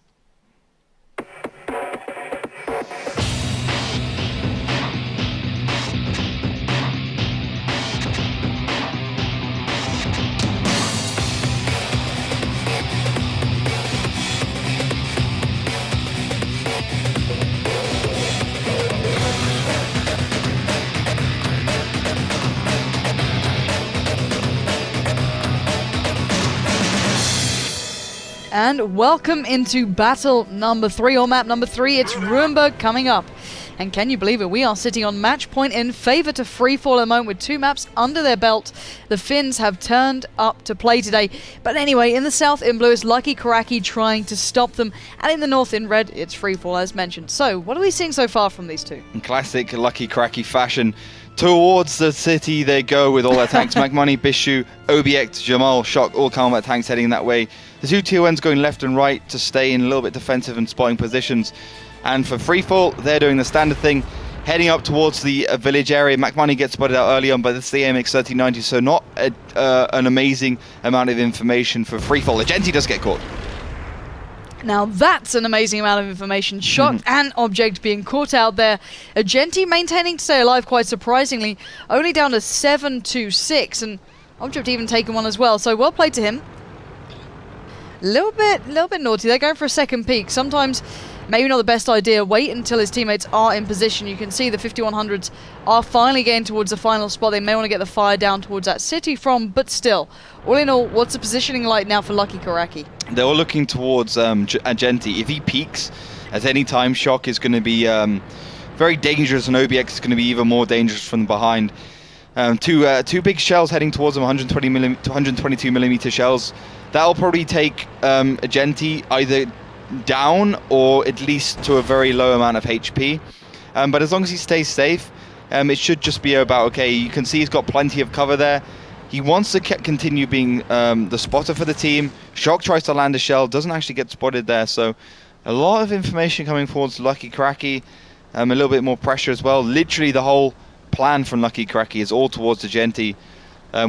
And welcome into battle number 3, or map number 3. It's Ruinberg coming up. And can you believe it? We are sitting on match point in favour to FreeFall at the moment with 2 maps under their belt. The Finns have turned up to play today. But anyway, in the south in blue is Lucky Kuraki trying to stop them. And in the north in red, it's FreeFall as mentioned. So, what are we seeing so far from these two? In classic Lucky Kuraki fashion, towards the city they go with all their tanks. McMoney, Bishu, Obiect, Jamal, Shock, all combat tanks heading that way. The 2 tier 1s going left and right to stay in a little bit defensive and spotting positions. And for FreeFall, they're doing the standard thing, heading up towards the village area. McMoney gets spotted out early on, but it's the AMX 3090, so not an amazing amount of information for FreeFall. Agenti does get caught. Now that's an amazing amount of information. Shock and Object being caught out there. Agenti maintaining to stay alive quite surprisingly, only down to 7-6, and Object even taken one as well, so well played to him. Little bit naughty. They're going for a second peek. Sometimes maybe not the best idea. Wait until his teammates are in position. You can see the 5100s are finally getting towards the final spot. They may want to get the fire down towards that city from, but still. All in all, what's the positioning like now for Lucky Kuraki? They're all looking towards Agenti. If he peeks at any time, Shock is going to be very dangerous, and OBX is going to be even more dangerous from behind. Two big shells heading towards them, 122 millimeter shells. That'll probably take Agenti either down or at least to a very low amount of HP. But as long as he stays safe, it should just be about okay. You can see he's got plenty of cover there. He wants to continue being the spotter for the team. Shock tries to land a shell, doesn't actually get spotted there. So a lot of information coming towards Lucky Kuraki. A little bit more pressure as well. Literally the whole plan from Lucky Kuraki is all towards Agenti,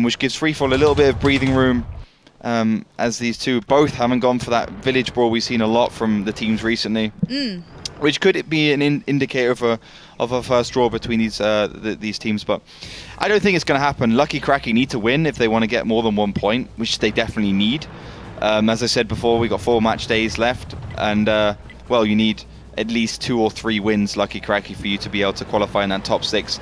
which gives FreeFall a little bit of breathing room. As these two both haven't gone for that village brawl we've seen a lot from the teams recently, which could be an indicator of a first draw between these teams. But I don't think it's going to happen. Lucky Kuraki need to win if they want to get more than 1 point, which they definitely need. As I said before, we got 4 match days left, and well, you need at least 2 or 3 wins, Lucky Kuraki, for you to be able to qualify in that top 6.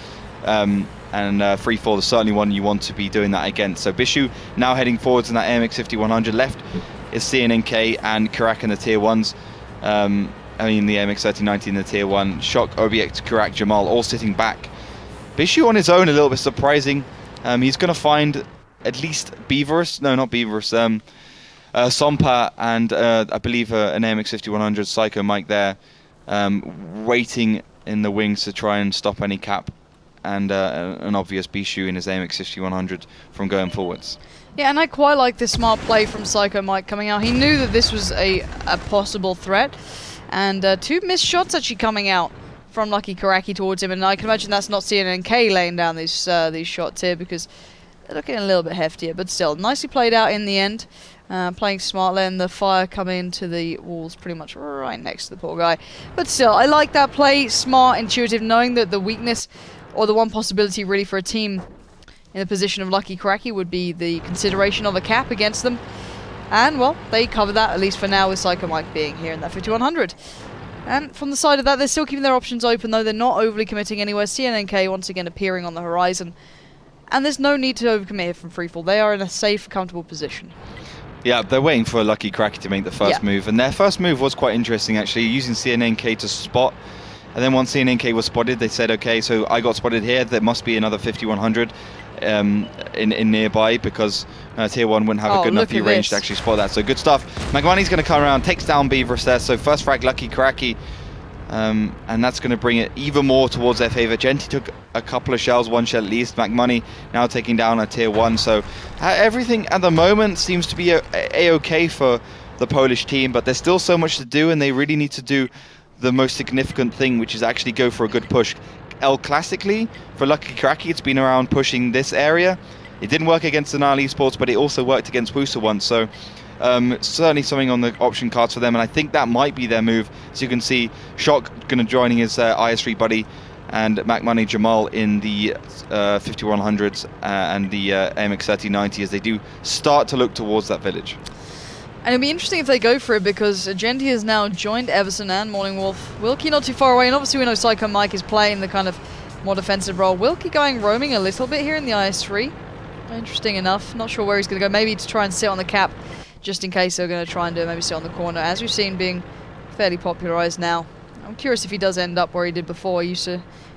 And FreeFall is certainly one you want to be doing that against. So Bishu now heading forwards in that AMX 5100. Left is CNNK and Kurak in the tier 1s. I mean the AMX 3090 in the tier 1. Shock, Obiect, Kurak, Jamal all sitting back. Bishu on his own, a little bit surprising. He's going to find at least Beaverus. No, not Beaverus. Sompa and I believe an AMX 5100 Psycho Mike there, waiting in the wings to try and stop any cap. And an obvious Bishu in his AMX 5100 from going forwards. Yeah, and I quite like this smart play from Psycho Mike coming out. He knew that this was a possible threat, and 2 missed shots actually coming out from Lucky Kuraki towards him, and I can imagine that's not CNNK laying down these shots here, because they're looking a little bit heftier, but still, nicely played out in the end. Playing smart, letting the fire come into the walls pretty much right next to the poor guy. But still, I like that play. Smart, intuitive, knowing that the weakness or the one possibility really for a team in the position of Lucky Kuraki would be the consideration of a cap against them. And, well, they cover that, at least for now, with Psycho Mike being here in that 5100. And from the side of that, they're still keeping their options open, though they're not overly committing anywhere. CNNK once again appearing on the horizon. And there's no need to overcommit here from FreeFall. They are in a safe, comfortable position. Yeah, they're waiting for Lucky Kuraki to make the first move. And their first move was quite interesting, actually, using CNNK to spot. And then once CNNK was spotted, they said, okay, so I got spotted here. There must be another 5100 in nearby, because Tier 1 wouldn't have a good enough view range to actually spot that. So good stuff. Magmani's going to come around, takes down Beaverus there. So first frag, Lucky Kuraki. And that's going to bring it even more towards their favor. Genty took a couple of shells, one shell at least. McMoney now taking down a Tier 1. So everything at the moment seems to be a-okay for the Polish team, but there's still so much to do, and they really need to do the most significant thing, which is actually go for a good push. Classically, for Lucky Kuraki, it's been around pushing this area. It didn't work against Denali Esports, but it also worked against Wusa once. So certainly something on the option cards for them, and I think that might be their move. As you can see, Shock going to joining his IS3 buddy, and McMoney Jamal in the 5100s and the AMX 3090 as they do start to look towards that village. And it'll be interesting if they go for it, because Agenti has now joined Everson and Morning Wolf. Wilkie not too far away, and obviously we know Psycho Mike is playing the kind of more defensive role. Wilkie going roaming a little bit here in the IS3. Interesting enough. Not sure where he's going to go. Maybe to try and sit on the cap, just in case they're going to try and do it. Maybe sit on the corner, as we've seen being fairly popularized now. I'm curious if he does end up where he did before. He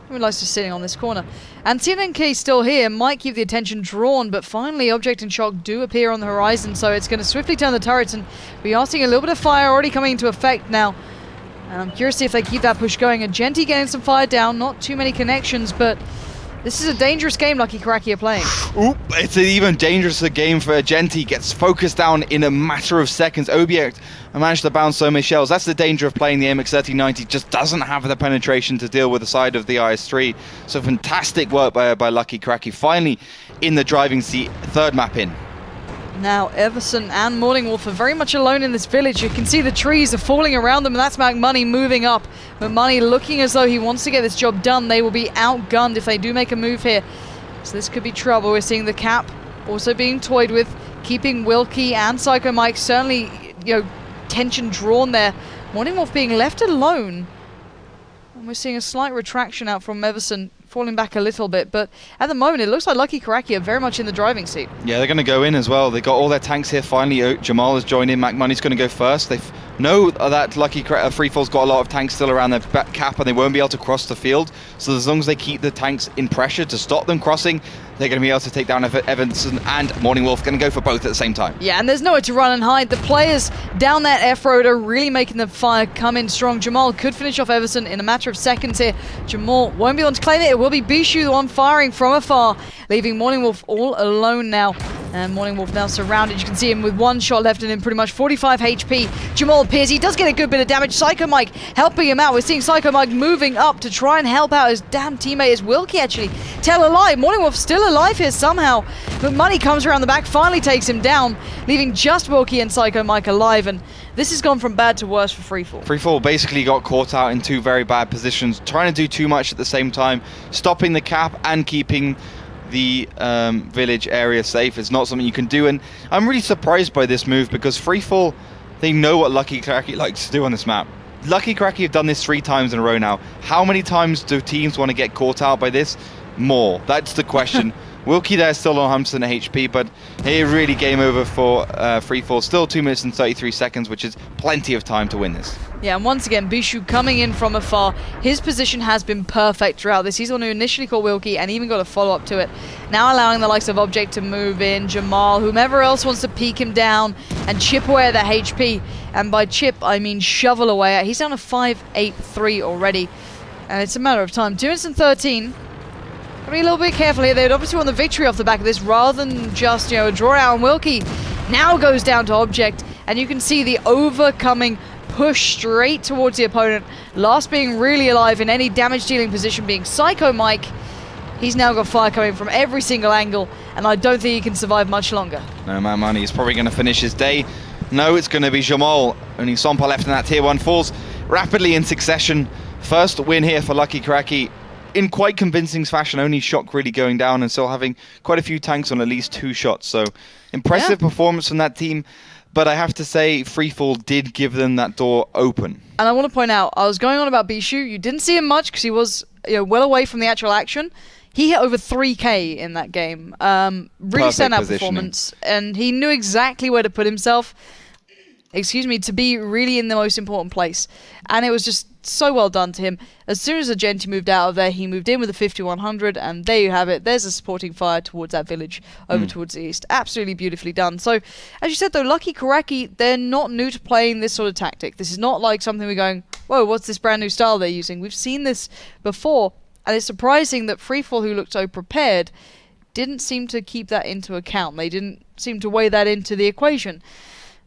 likes just sitting on this corner. And CNNK still here, might keep the attention drawn, but finally Object and Shock do appear on the horizon, so it's going to swiftly turn the turrets, and we are seeing a little bit of fire already coming into effect now. And I'm curious to see if they keep that push going. Agenti getting some fire down, not too many connections, but this is a dangerous game Lucky Kuraki are playing. Oop, it's an even dangerous game for Agenti. Gets focused down in a matter of seconds. Object managed to bounce so many shells. That's the danger of playing the MX 3090. Just doesn't have the penetration to deal with the side of the IS3. So fantastic work by Lucky Kuraki. Finally in the driving seat. Third map in. Now Everson and Morning Wolf are very much alone in this village. You can see the trees are falling around them, and that's McMoney moving up. McMoney looking as though he wants to get this job done. They will be outgunned if they do make a move here. So this could be trouble. We're seeing the cap also being toyed with, keeping Wilkie and Psycho Mike certainly, tension drawn there. Morning Wolf being left alone. And we're seeing a slight retraction out from Everson, falling back a little bit, but at the moment it looks like Lucky Kuraki are very much in the driving seat. Yeah, they're going to go in as well. They got all their tanks here finally. Jamal has joined in. McMoney's going to go first. They know that Lucky FreeFall's got a lot of tanks still around their back cap, and they won't be able to cross the field. So as long as they keep the tanks in pressure to stop them crossing, they're going to be able to take down Evanson and Morning Wolf. Going to go for both at the same time. Yeah, and there's nowhere to run and hide. The players down that F-road are really making the fire come in strong. Jamal could finish off Everson in a matter of seconds here. Jamal won't be able to claim it. It will be Bishu the one firing from afar, leaving Morning Wolf all alone now. And Morning Wolf now surrounded. You can see him with one shot left in him, pretty much 45 HP. Jamal appears. He does get a good bit of damage. Psycho Mike helping him out. We're seeing Psycho Mike moving up to try and help out his damn teammate. Is Wilkie actually tell alive? Morning Wolf still alive here somehow. But Money comes around the back, finally takes him down, leaving just Wilkie and Psycho Mike alive. And this has gone from bad to worse for FreeFall. FreeFall basically got caught out in two very bad positions, trying to do too much at the same time, stopping the cap and keeping the village area safe. Is not something you can do, and I'm really surprised by this move, because FreeFall, they know what Lucky Kuraki likes to do on this map. Lucky Kuraki have done this 3 times in a row now. How many times do teams want to get caught out by this? More. That's the question. Wilkie there still on 100% HP, but it really game over for FreeFall. Still 2 minutes and 33 seconds, which is plenty of time to win this. Yeah, and once again, Bishu coming in from afar. His position has been perfect throughout this. He's the one who initially caught Wilkie and even got a follow-up to it. Now allowing the likes of Object to move in, Jamal, whomever else wants to peek him down and chip away at that HP. And by chip, I mean shovel away at. He's down to 583 already. And it's a matter of time. 2 minutes and 13. Gotta be a little bit careful here. They'd obviously want the victory off the back of this rather than just, a draw out. And Wilkie now goes down to Object. And you can see the overcoming push straight towards the opponent. Last being really alive in any damage dealing position being Psycho Mike. He's now got fire coming from every single angle, and I don't think he can survive much longer. No, Mac Money is probably going to finish his day. No, it's going to be Jamal. Only Sompa left in that tier 1. Falls rapidly in succession. First win here for Lucky Kuraki in quite convincing fashion. Only Shock really going down and still having quite a few tanks on at least 2 shots. So impressive performance from that team. But I have to say, FreeFall did give them that door open. And I want to point out, I was going on about Bishu. You didn't see him much because he was well away from the actual action. He hit over 3k in that game. Really standout performance. And he knew exactly where to put himself, to be really in the most important place. And it was just so well done to him. As soon as Agenti moved out of there, he moved in with a 5100, and there you have it. There's a supporting fire towards that village over towards the east. Absolutely beautifully done. So, as you said though, Lucky Kuraki, they're not new to playing this sort of tactic. This is not like something we're going, whoa, what's this brand new style they're using? We've seen this before. And it's surprising that FreeFall, who looked so prepared, didn't seem to keep that into account. They didn't seem to weigh that into the equation.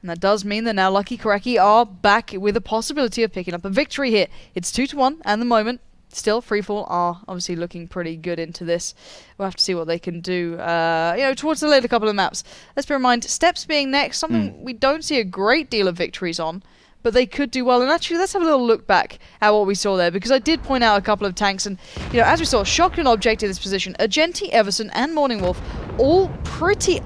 And that does mean that now Lucky Kuraki are back with a possibility of picking up a victory here. It's 2-1 at the moment. Still, FreeFall are obviously looking pretty good into this. We'll have to see what they can do towards the later couple of maps. Let's bear in mind, Steps being next, something we don't see a great deal of victories on. But they could do well. And actually, let's have a little look back at what we saw there, because I did point out a couple of tanks. And, as we saw, Shock and Object in this position, Agenti, Everson, and Morning Wolf, all pretty,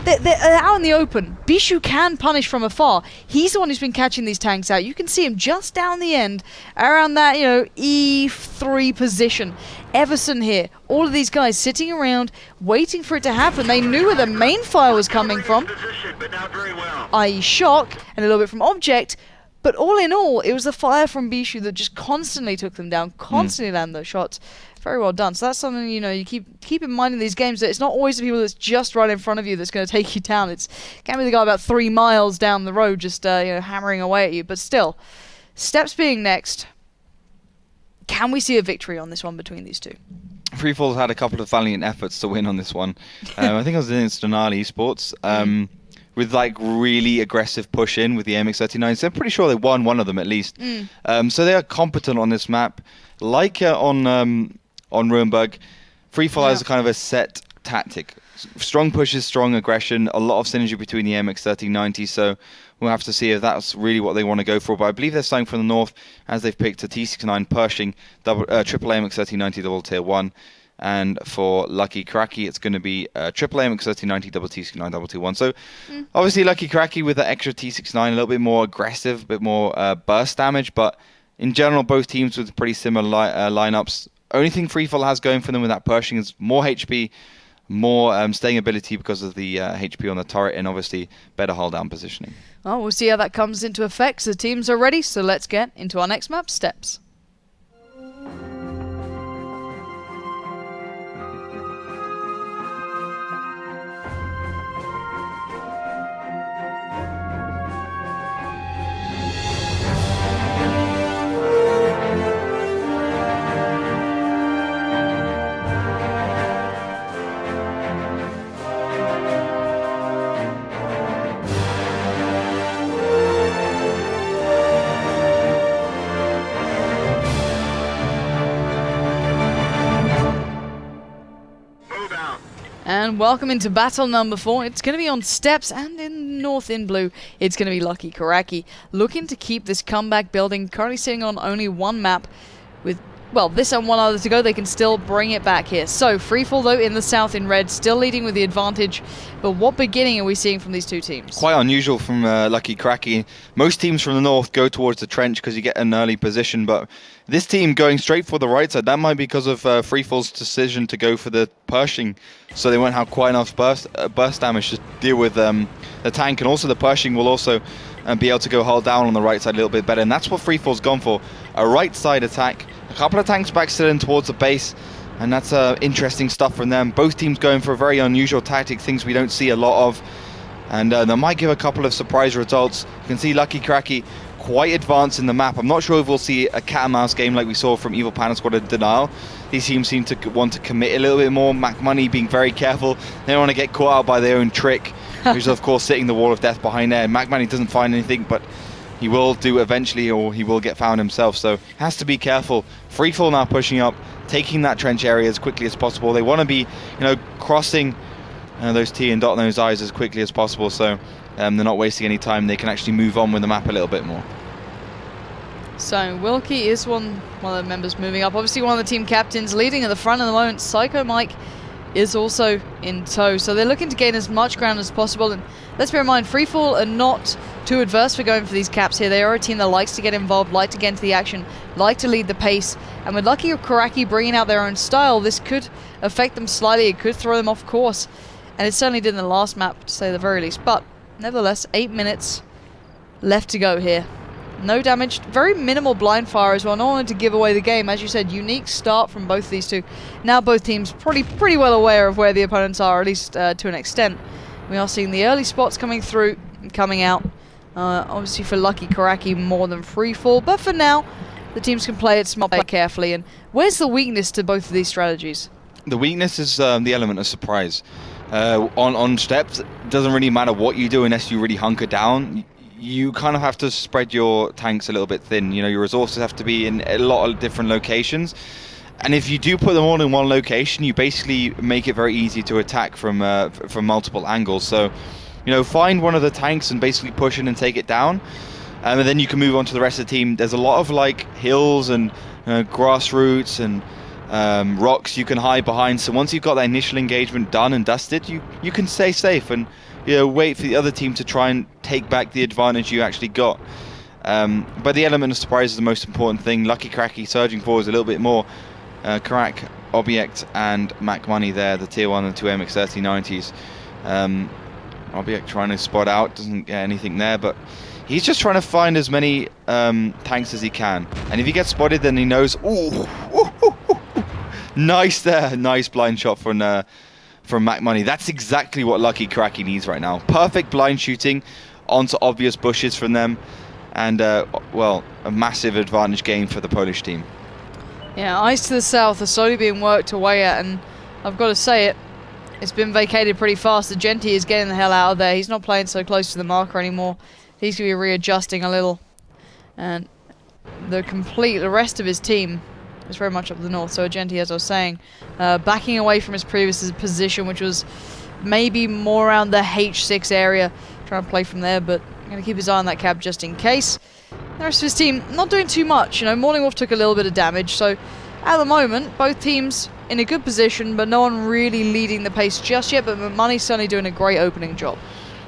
they're out in the open. Bishu can punish from afar. He's the one who's been catching these tanks out. You can see him just down the end, around that, E3 position. Everson here. All of these guys sitting around, waiting for it to happen. They knew where the main fire was coming from, i.e. Shock, and a little bit from Object. But all in all, it was the fire from Bishu that just constantly took them down, constantly landed those shots. Very well done. So that's something, you keep in mind in these games, that it's not always the people that's just right in front of you that's going to take you down. It can be the guy about 3 miles down the road just, hammering away at you. But still, Steps being next, can we see a victory on this one between these two? FreeFall's had a couple of valiant efforts to win on this one. I think I was in Denali Esports. With really aggressive push in with the MX-39. So I'm pretty sure they won one of them at least. So they are competent on this map. Like on Ruinberg, FreeFall has a kind of a set tactic. Strong pushes, strong aggression, a lot of synergy between the MX-1390. So we'll have to see if that's really what they want to go for. But I believe they're starting from the north, as they've picked a T69 Pershing, triple MX-1390 double tier 1. And for Lucky Kuraki, it's going to be triple MX-1390 double T69 double tier 1. So obviously Lucky Kuraki with that extra T69, a little bit more aggressive, a bit more burst damage. But in general, both teams with pretty similar lineups. Only thing FreeFall has going for them with that Pershing is more HP, more staying ability because of the HP on the turret, and obviously better hull down positioning. Well, we'll see how that comes into effect. The teams are ready, so let's get into our next map, Steps. And welcome into battle number 4. It's going to be on Steps, and in north in blue, it's going to be Lucky Kuraki. Looking to keep this comeback building, currently sitting on only one map with, well, this and one other to go. They can still bring it back here. So, FreeFall, though, in the south in red, still leading with the advantage. But what beginning are we seeing from these two teams? Quite unusual from Lucky Kuraki. Most teams from the north go towards the trench because you get an early position, but this team going straight for the right side, that might be because of FreeFall's decision to go for the Pershing, so they won't have quite enough burst damage to deal with the tank, and also the Pershing will also be able to go hull down on the right side a little bit better, and that's what FreeFall's gone for, a right side attack. A couple of tanks backsteering towards the base, and that's interesting stuff from them. Both teams going for a very unusual tactic, things we don't see a lot of, and they might give a couple of surprise results. You can see Lucky Kuraki quite advanced in the map. I'm not sure if we'll see a cat and mouse game like we saw from Evil Panda Squad and Denial. These teams seem to want to commit a little bit more. Mac Money being very careful. They don't want to get caught out by their own trick, which is of course sitting the wall of death behind there. Mac Money doesn't find anything, but he will do eventually, or he will get found himself. So has to be careful. FreeFall now pushing up, taking that trench area as quickly as possible. They want to be, crossing those T and dot those I's as quickly as possible. So they're not wasting any time. They can actually move on with the map a little bit more. So Wilkie is one of the members moving up. Obviously one of the team captains leading at the front at the moment. Psycho Mike is also in tow. So they're looking to gain as much ground as possible. And let's bear in mind, FreeFall are not too adverse for going for these caps here. They are a team that likes to get involved, like to get into the action, like to lead the pace. And with Lucky or Kuraki bringing out their own style, this could affect them slightly. It could throw them off course. And it certainly did in the last map, to say the very least. But nevertheless, 8 minutes left to go here. No damage, very minimal blind fire as well. No one to give away the game. As you said, unique start from both of these two. Now both teams pretty well aware of where the opponents are, at least to an extent. We are seeing the early spots coming through and coming out. Obviously for Lucky Kuraki more than FreeFall, but for now the teams can play it smart, play carefully. And where's the weakness to both of these strategies? The weakness is the element of surprise. On steps, it doesn't really matter what you do unless you really hunker down. You kind of have to spread your tanks a little bit thin. Your resources have to be in a lot of different locations. And if you do put them all in one location, you basically make it very easy to attack from multiple angles. So, find one of the tanks and basically push in and take it down. And then you can move on to the rest of the team. There's a lot of hills and grassroots and rocks you can hide behind. So once you've got that initial engagement done and dusted, you can stay safe and wait for the other team to try and take back the advantage you actually got. But the element of surprise is the most important thing. Lucky Kuraki surging forwards a little bit more. Karak, Object and Mac Money there, the tier 1 and 2 MX-3090s. Object trying to spot out, doesn't get anything there, but he's just trying to find as many tanks as he can. And if he gets spotted, then he knows, nice there, nice blind shot from Mac Money. That's exactly what Lucky Kuraki needs right now. Perfect blind shooting onto obvious bushes from them, and a massive advantage game for the Polish team. Yeah, eyes to the south are slowly being worked away at, and I've got to say it's been vacated pretty fast. The Genti is getting the hell out of there. He's not playing so close to the marker anymore. He's going to be readjusting a little, and the rest of his team is very much up the north. So Genti, as I was saying, backing away from his previous position, which was maybe more around the H6 area, trying to play from there, but going to keep his eye on that cab just in case. The rest of his team not doing too much. Morning Wolf took a little bit of damage, so at the moment both teams in a good position, but no one really leading the pace just yet. But Money's certainly doing a great opening job.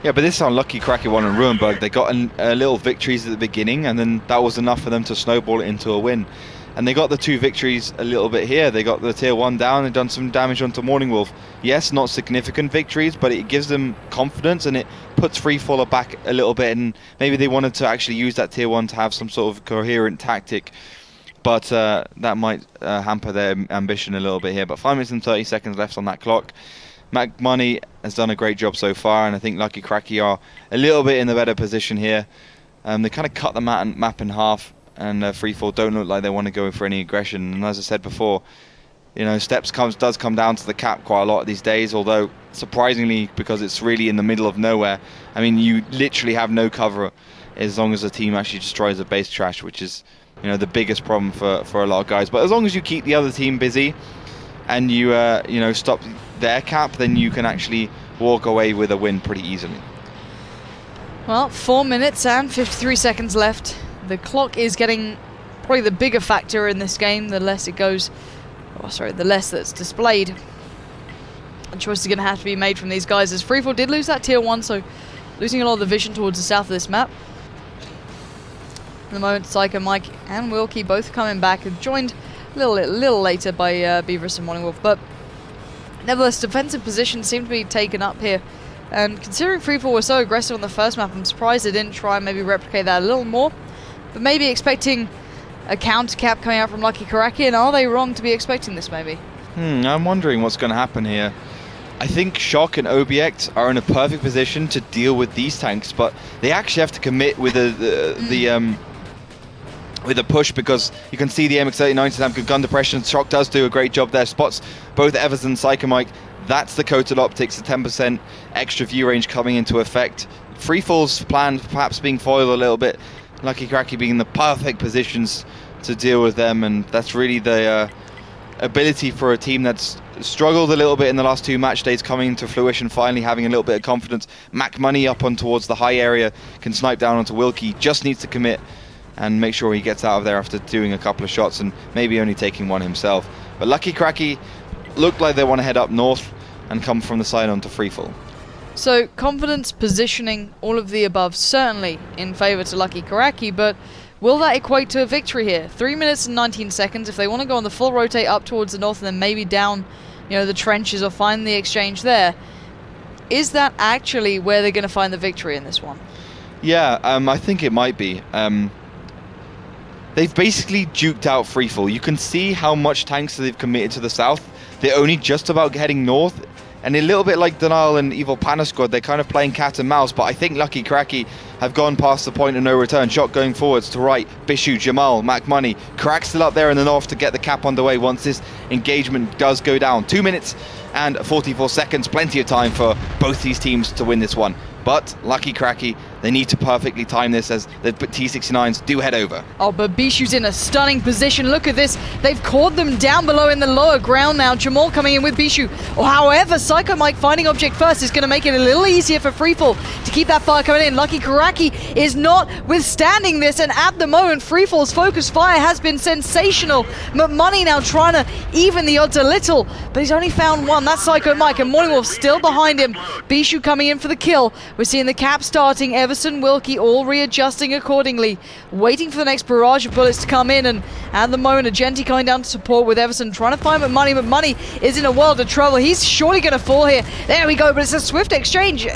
Yeah, but this time Lucky Kuraki won in Ruinberg. They got little victories at the beginning, and then that was enough for them to snowball it into a win. And they got the 2 victories a little bit here. They got the tier 1 down and done some damage onto Morning Wolf. Yes, not significant victories, but it gives them confidence and it puts FreeFaller back a little bit. And maybe they wanted to actually use that tier 1 to have some sort of coherent tactic. But that might hamper their ambition a little bit here. But 5 minutes and 30 seconds left on that clock. Mac Money has done a great job so far, and I think Lucky Kuraki are a little bit in the better position here. They kind of cut the map in half. And FreeFall don't look like they want to go for any aggression. And as I said before, steps does come down to the cap quite a lot these days. Although surprisingly, because it's really in the middle of nowhere. I mean, you literally have no cover as long as the team actually destroys the base trash, which is the biggest problem for a lot of guys. But as long as you keep the other team busy and you stop their cap, then you can actually walk away with a win pretty easily. Well, 4 minutes and 53 seconds left. The clock is getting probably the bigger factor in this game. The less it goes, the less that's displayed. A choice is going to have to be made from these guys, as FreeFall did lose that tier 1, so losing a lot of the vision towards the south of this map. At the moment, Psycho Mike and Wilkie both coming back and joined a little later by Beavis and Morning Wolf. But nevertheless, defensive positions seem to be taken up here. And considering FreeFall was so aggressive on the first map, I'm surprised they didn't try and maybe replicate that a little more. But maybe expecting a counter cap coming out from Lucky Kuraki, and are they wrong to be expecting this maybe? I'm wondering what's going to happen here. I think Shock and Object are in a perfect position to deal with these tanks, but they actually have to commit with the push, because you can see the MX-3090s have good gun depression. Shock does do a great job there, spots both Evers and Psycho Mike. That's the coated optics, the 10% extra view range coming into effect. FreeFall's plan perhaps being foiled a little bit. Lucky Kuraki being in the perfect positions to deal with them, and that's really the ability for a team that's struggled a little bit in the last 2 match days coming to fruition, finally having a little bit of confidence. Mac Money up on towards the high area, can snipe down onto Wilkie, just needs to commit and make sure he gets out of there after doing a couple of shots and maybe only taking one himself. But Lucky Kuraki looked like they want to head up north and come from the side onto FreeFall. So confidence, positioning, all of the above certainly in favour to Lucky Kuraki, but will that equate to a victory here? 3 minutes and 19 seconds. If they want to go on the full rotate up towards the north and then maybe down, the trenches or find the exchange there, is that actually where they're going to find the victory in this one? Yeah, I think it might be. They've basically duked out FreeFall. You can see how much tanks they've committed to the south. They're only just about heading north. And a little bit like Denial and Evil Panda Squad, they're kind of playing cat and mouse, but I think Lucky Kuraki have gone past the point of no return. Shot going forwards to right, Bishu, Jamal, Mac Money. Kurak still up there in the north to get the cap underway once this engagement does go down. 2 minutes and 44 seconds, plenty of time for both these teams to win this one. But Lucky Kuraki, they need to perfectly time this as the T69s do head over. Oh, but Bishu's in a stunning position. Look at this. They've caught them down below in the lower ground now. Jamal coming in with Bishu. However, Psycho Mike finding object first is going to make it a little easier for FreeFall to keep that fire coming in. Lucky Kuraki is not withstanding this, and at the moment, FreeFall's focus fire has been sensational. McMoney now trying to even the odds a little, but he's only found one. That's Psycho Mike, and Morning Wolf still behind him. Bishu coming in for the kill. We're seeing the cap starting, Everson, Wilkie all readjusting accordingly, waiting for the next barrage of bullets to come in, and at the moment, Agenti coming down to support with Everson, trying to find McMoney. McMoney is in a world of trouble. He's surely going to fall here. There we go, but it's a swift exchange.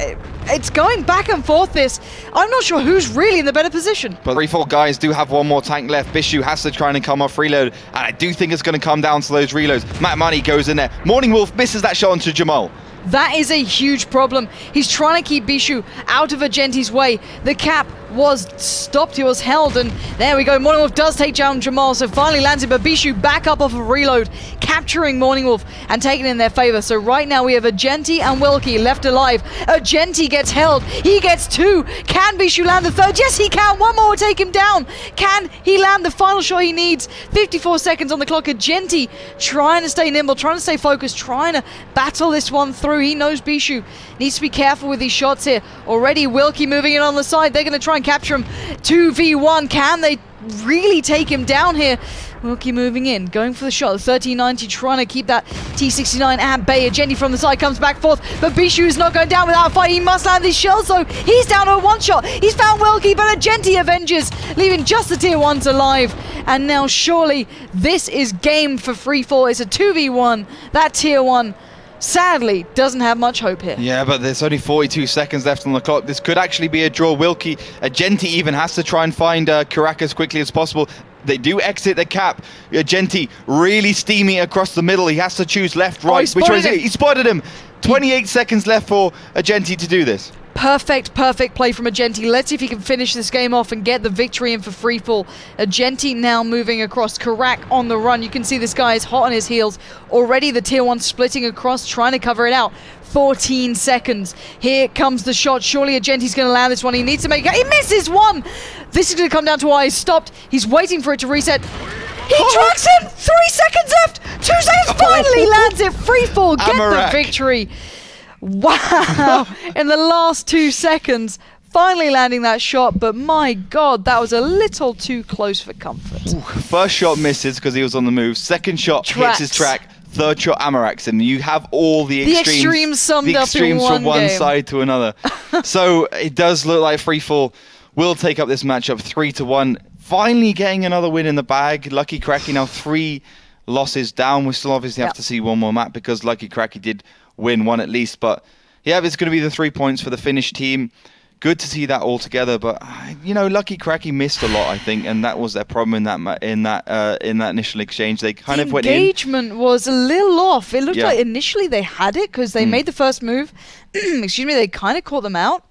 It's going back and forth, this. I'm not sure who's really in the better position. But FreeFall guys do have one more tank left. Bishu has to try and come off reload, and I do think it's going to come down to those reloads. Matt Money goes in there. Morning Wolf misses that shot onto Jamal. That is a huge problem. He's trying to keep Bishu out of Agenti's way. The cap was stopped, he was held, and there we go. Morning Wolf does take down Jamal, so finally lands it, but Bishu back up off of reload, capturing Morning Wolf and taking it in their favor. So right now we have Agenti and Wilkie left alive. Agenti gets held, he gets 2. Can Bishu land the 3rd? Yes, he can. One more will take him down. Can he land the final shot he needs? 54 seconds on the clock. Agenti trying to stay nimble, trying to stay focused, trying to battle this one through. He knows Bishu needs to be careful with these shots here. Already Wilkie moving in on the side. They're going to try and capture him. 2v1. Can they really take him down here? Wilkie moving in, going for the shot. The 1390 trying to keep that T69 at bay. Agenti from the side comes back forth, but Bishu is not going down without a fight. He must land these shells though. He's down to a 1 shot. He's found Wilkie, but Agenti avenges, leaving just the tier 1s alive. And now surely this is game for FreeFall. It's a 2v1. That tier 1 sadly doesn't have much hope here. Yeah, but there's only 42 seconds left on the clock. This could actually be a draw. Wilkie, Agenti even has to try and find Kuraki as quickly as possible. They do exit the cap. Agenti really steamy across the middle. He has to choose left, right. Which one is it? He spotted him. 28 seconds left for Agenti to do this. Perfect play from Agenti. Let's see if he can finish this game off and get the victory in for FreeFall. Agenti now moving across. Kurak on the run. You can see this guy is hot on his heels. Already the tier 1 splitting across, trying to cover it out. 14 seconds. Here comes the shot. Surely Agenti's going to land this one. He needs to make it. He misses one. This is going to come down to why he's stopped. He's waiting for it to reset. He tracks him. 3 seconds left. 2 seconds. Finally lands it. FreeFall get the victory. Wow. In the last 2 seconds, finally landing that shot, but my god, that was a little too close for comfort. Ooh, first shot misses because he was on the move. Second shot hits his track. Third shot Amaraks him. You have all the extremes summed up in one from one game. side to another. So it does look like FreeFall will take up this matchup 3-1. Finally getting another win in the bag. Lucky Kuraki now 3 losses down. We still obviously have to see one more map because Lucky Kuraki did win one at least, but yeah, it's going to be the 3 points for the Finnish team. Good to see that all together, but Lucky Kuraki missed a lot, I think, and that was their problem in that initial exchange. They kind of went in. Engagement was a little off. It looked like initially they had it because they made the first move. Excuse me, they kind of caught them out,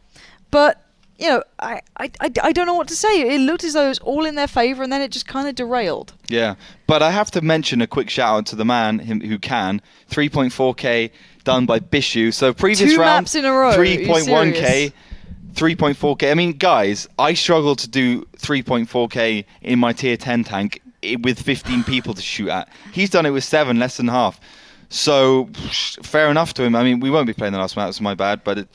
but I don't know what to say. It looked as though it was all in their favor, and then it just kind of derailed. Yeah, but I have to mention a quick shout out to the man who can 3.4k done by Bishu. So previous 2 round maps in a row. 3.1k. 3.4k. I mean, guys, I struggle to do 3.4k in my tier 10 tank with 15 people to shoot at. He's done it with 7, less than half. So, fair enough to him. I mean, we won't be playing the last match, it's my bad, but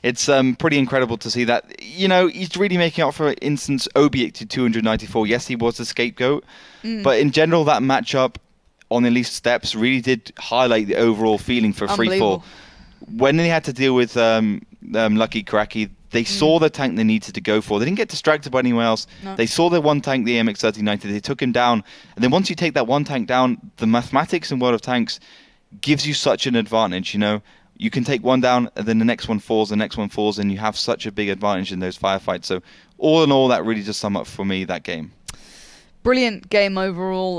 it's pretty incredible to see that. You know, he's really making up for instance Obiek to 294. Yes, he was the scapegoat, but in general, that matchup on Elite Steps really did highlight the overall feeling for FreeFall. When they had to deal with Lucky Kuraki, they saw the tank they needed to go for. They didn't get distracted by anyone else. No. They saw their one tank, the AMX 1390. They took him down. And then once you take that one tank down, the mathematics in World of Tanks gives you such an advantage, you know. You can take one down, and then the next one falls, and you have such a big advantage in those firefights. So all in all, that really just sum up for me that game. Brilliant game overall.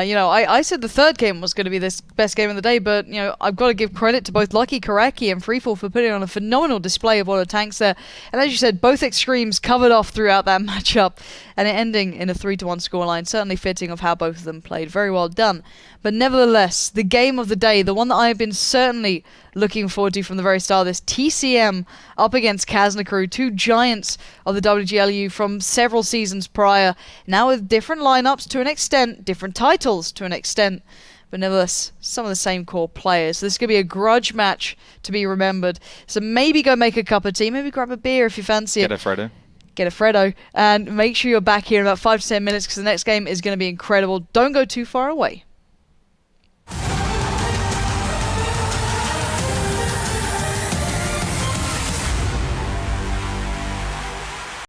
You know, I said the third game was going to be this best game of the day, but, you know, I've got to give credit to both Lucky Kuraki and FreeFall for putting on a phenomenal display of World of Tanks there. And as you said, both extremes covered off throughout that matchup, and it ending in a 3-1 scoreline, certainly fitting of how both of them played. Very well done. But nevertheless, the game of the day, the one that I have been certainly looking forward to from the very start of this, TCM up against Kaznakru, two giants of the WGLU from several seasons prior, now with different lineups to an extent, different titles to an extent, but nevertheless, some of the same core players. So this is going to be a grudge match to be remembered. So maybe go make a cup of tea, maybe grab a beer if you fancy it. Get a Freddo, and make sure you're back here in about 5 to 10 minutes because the next game is going to be incredible. Don't go too far away.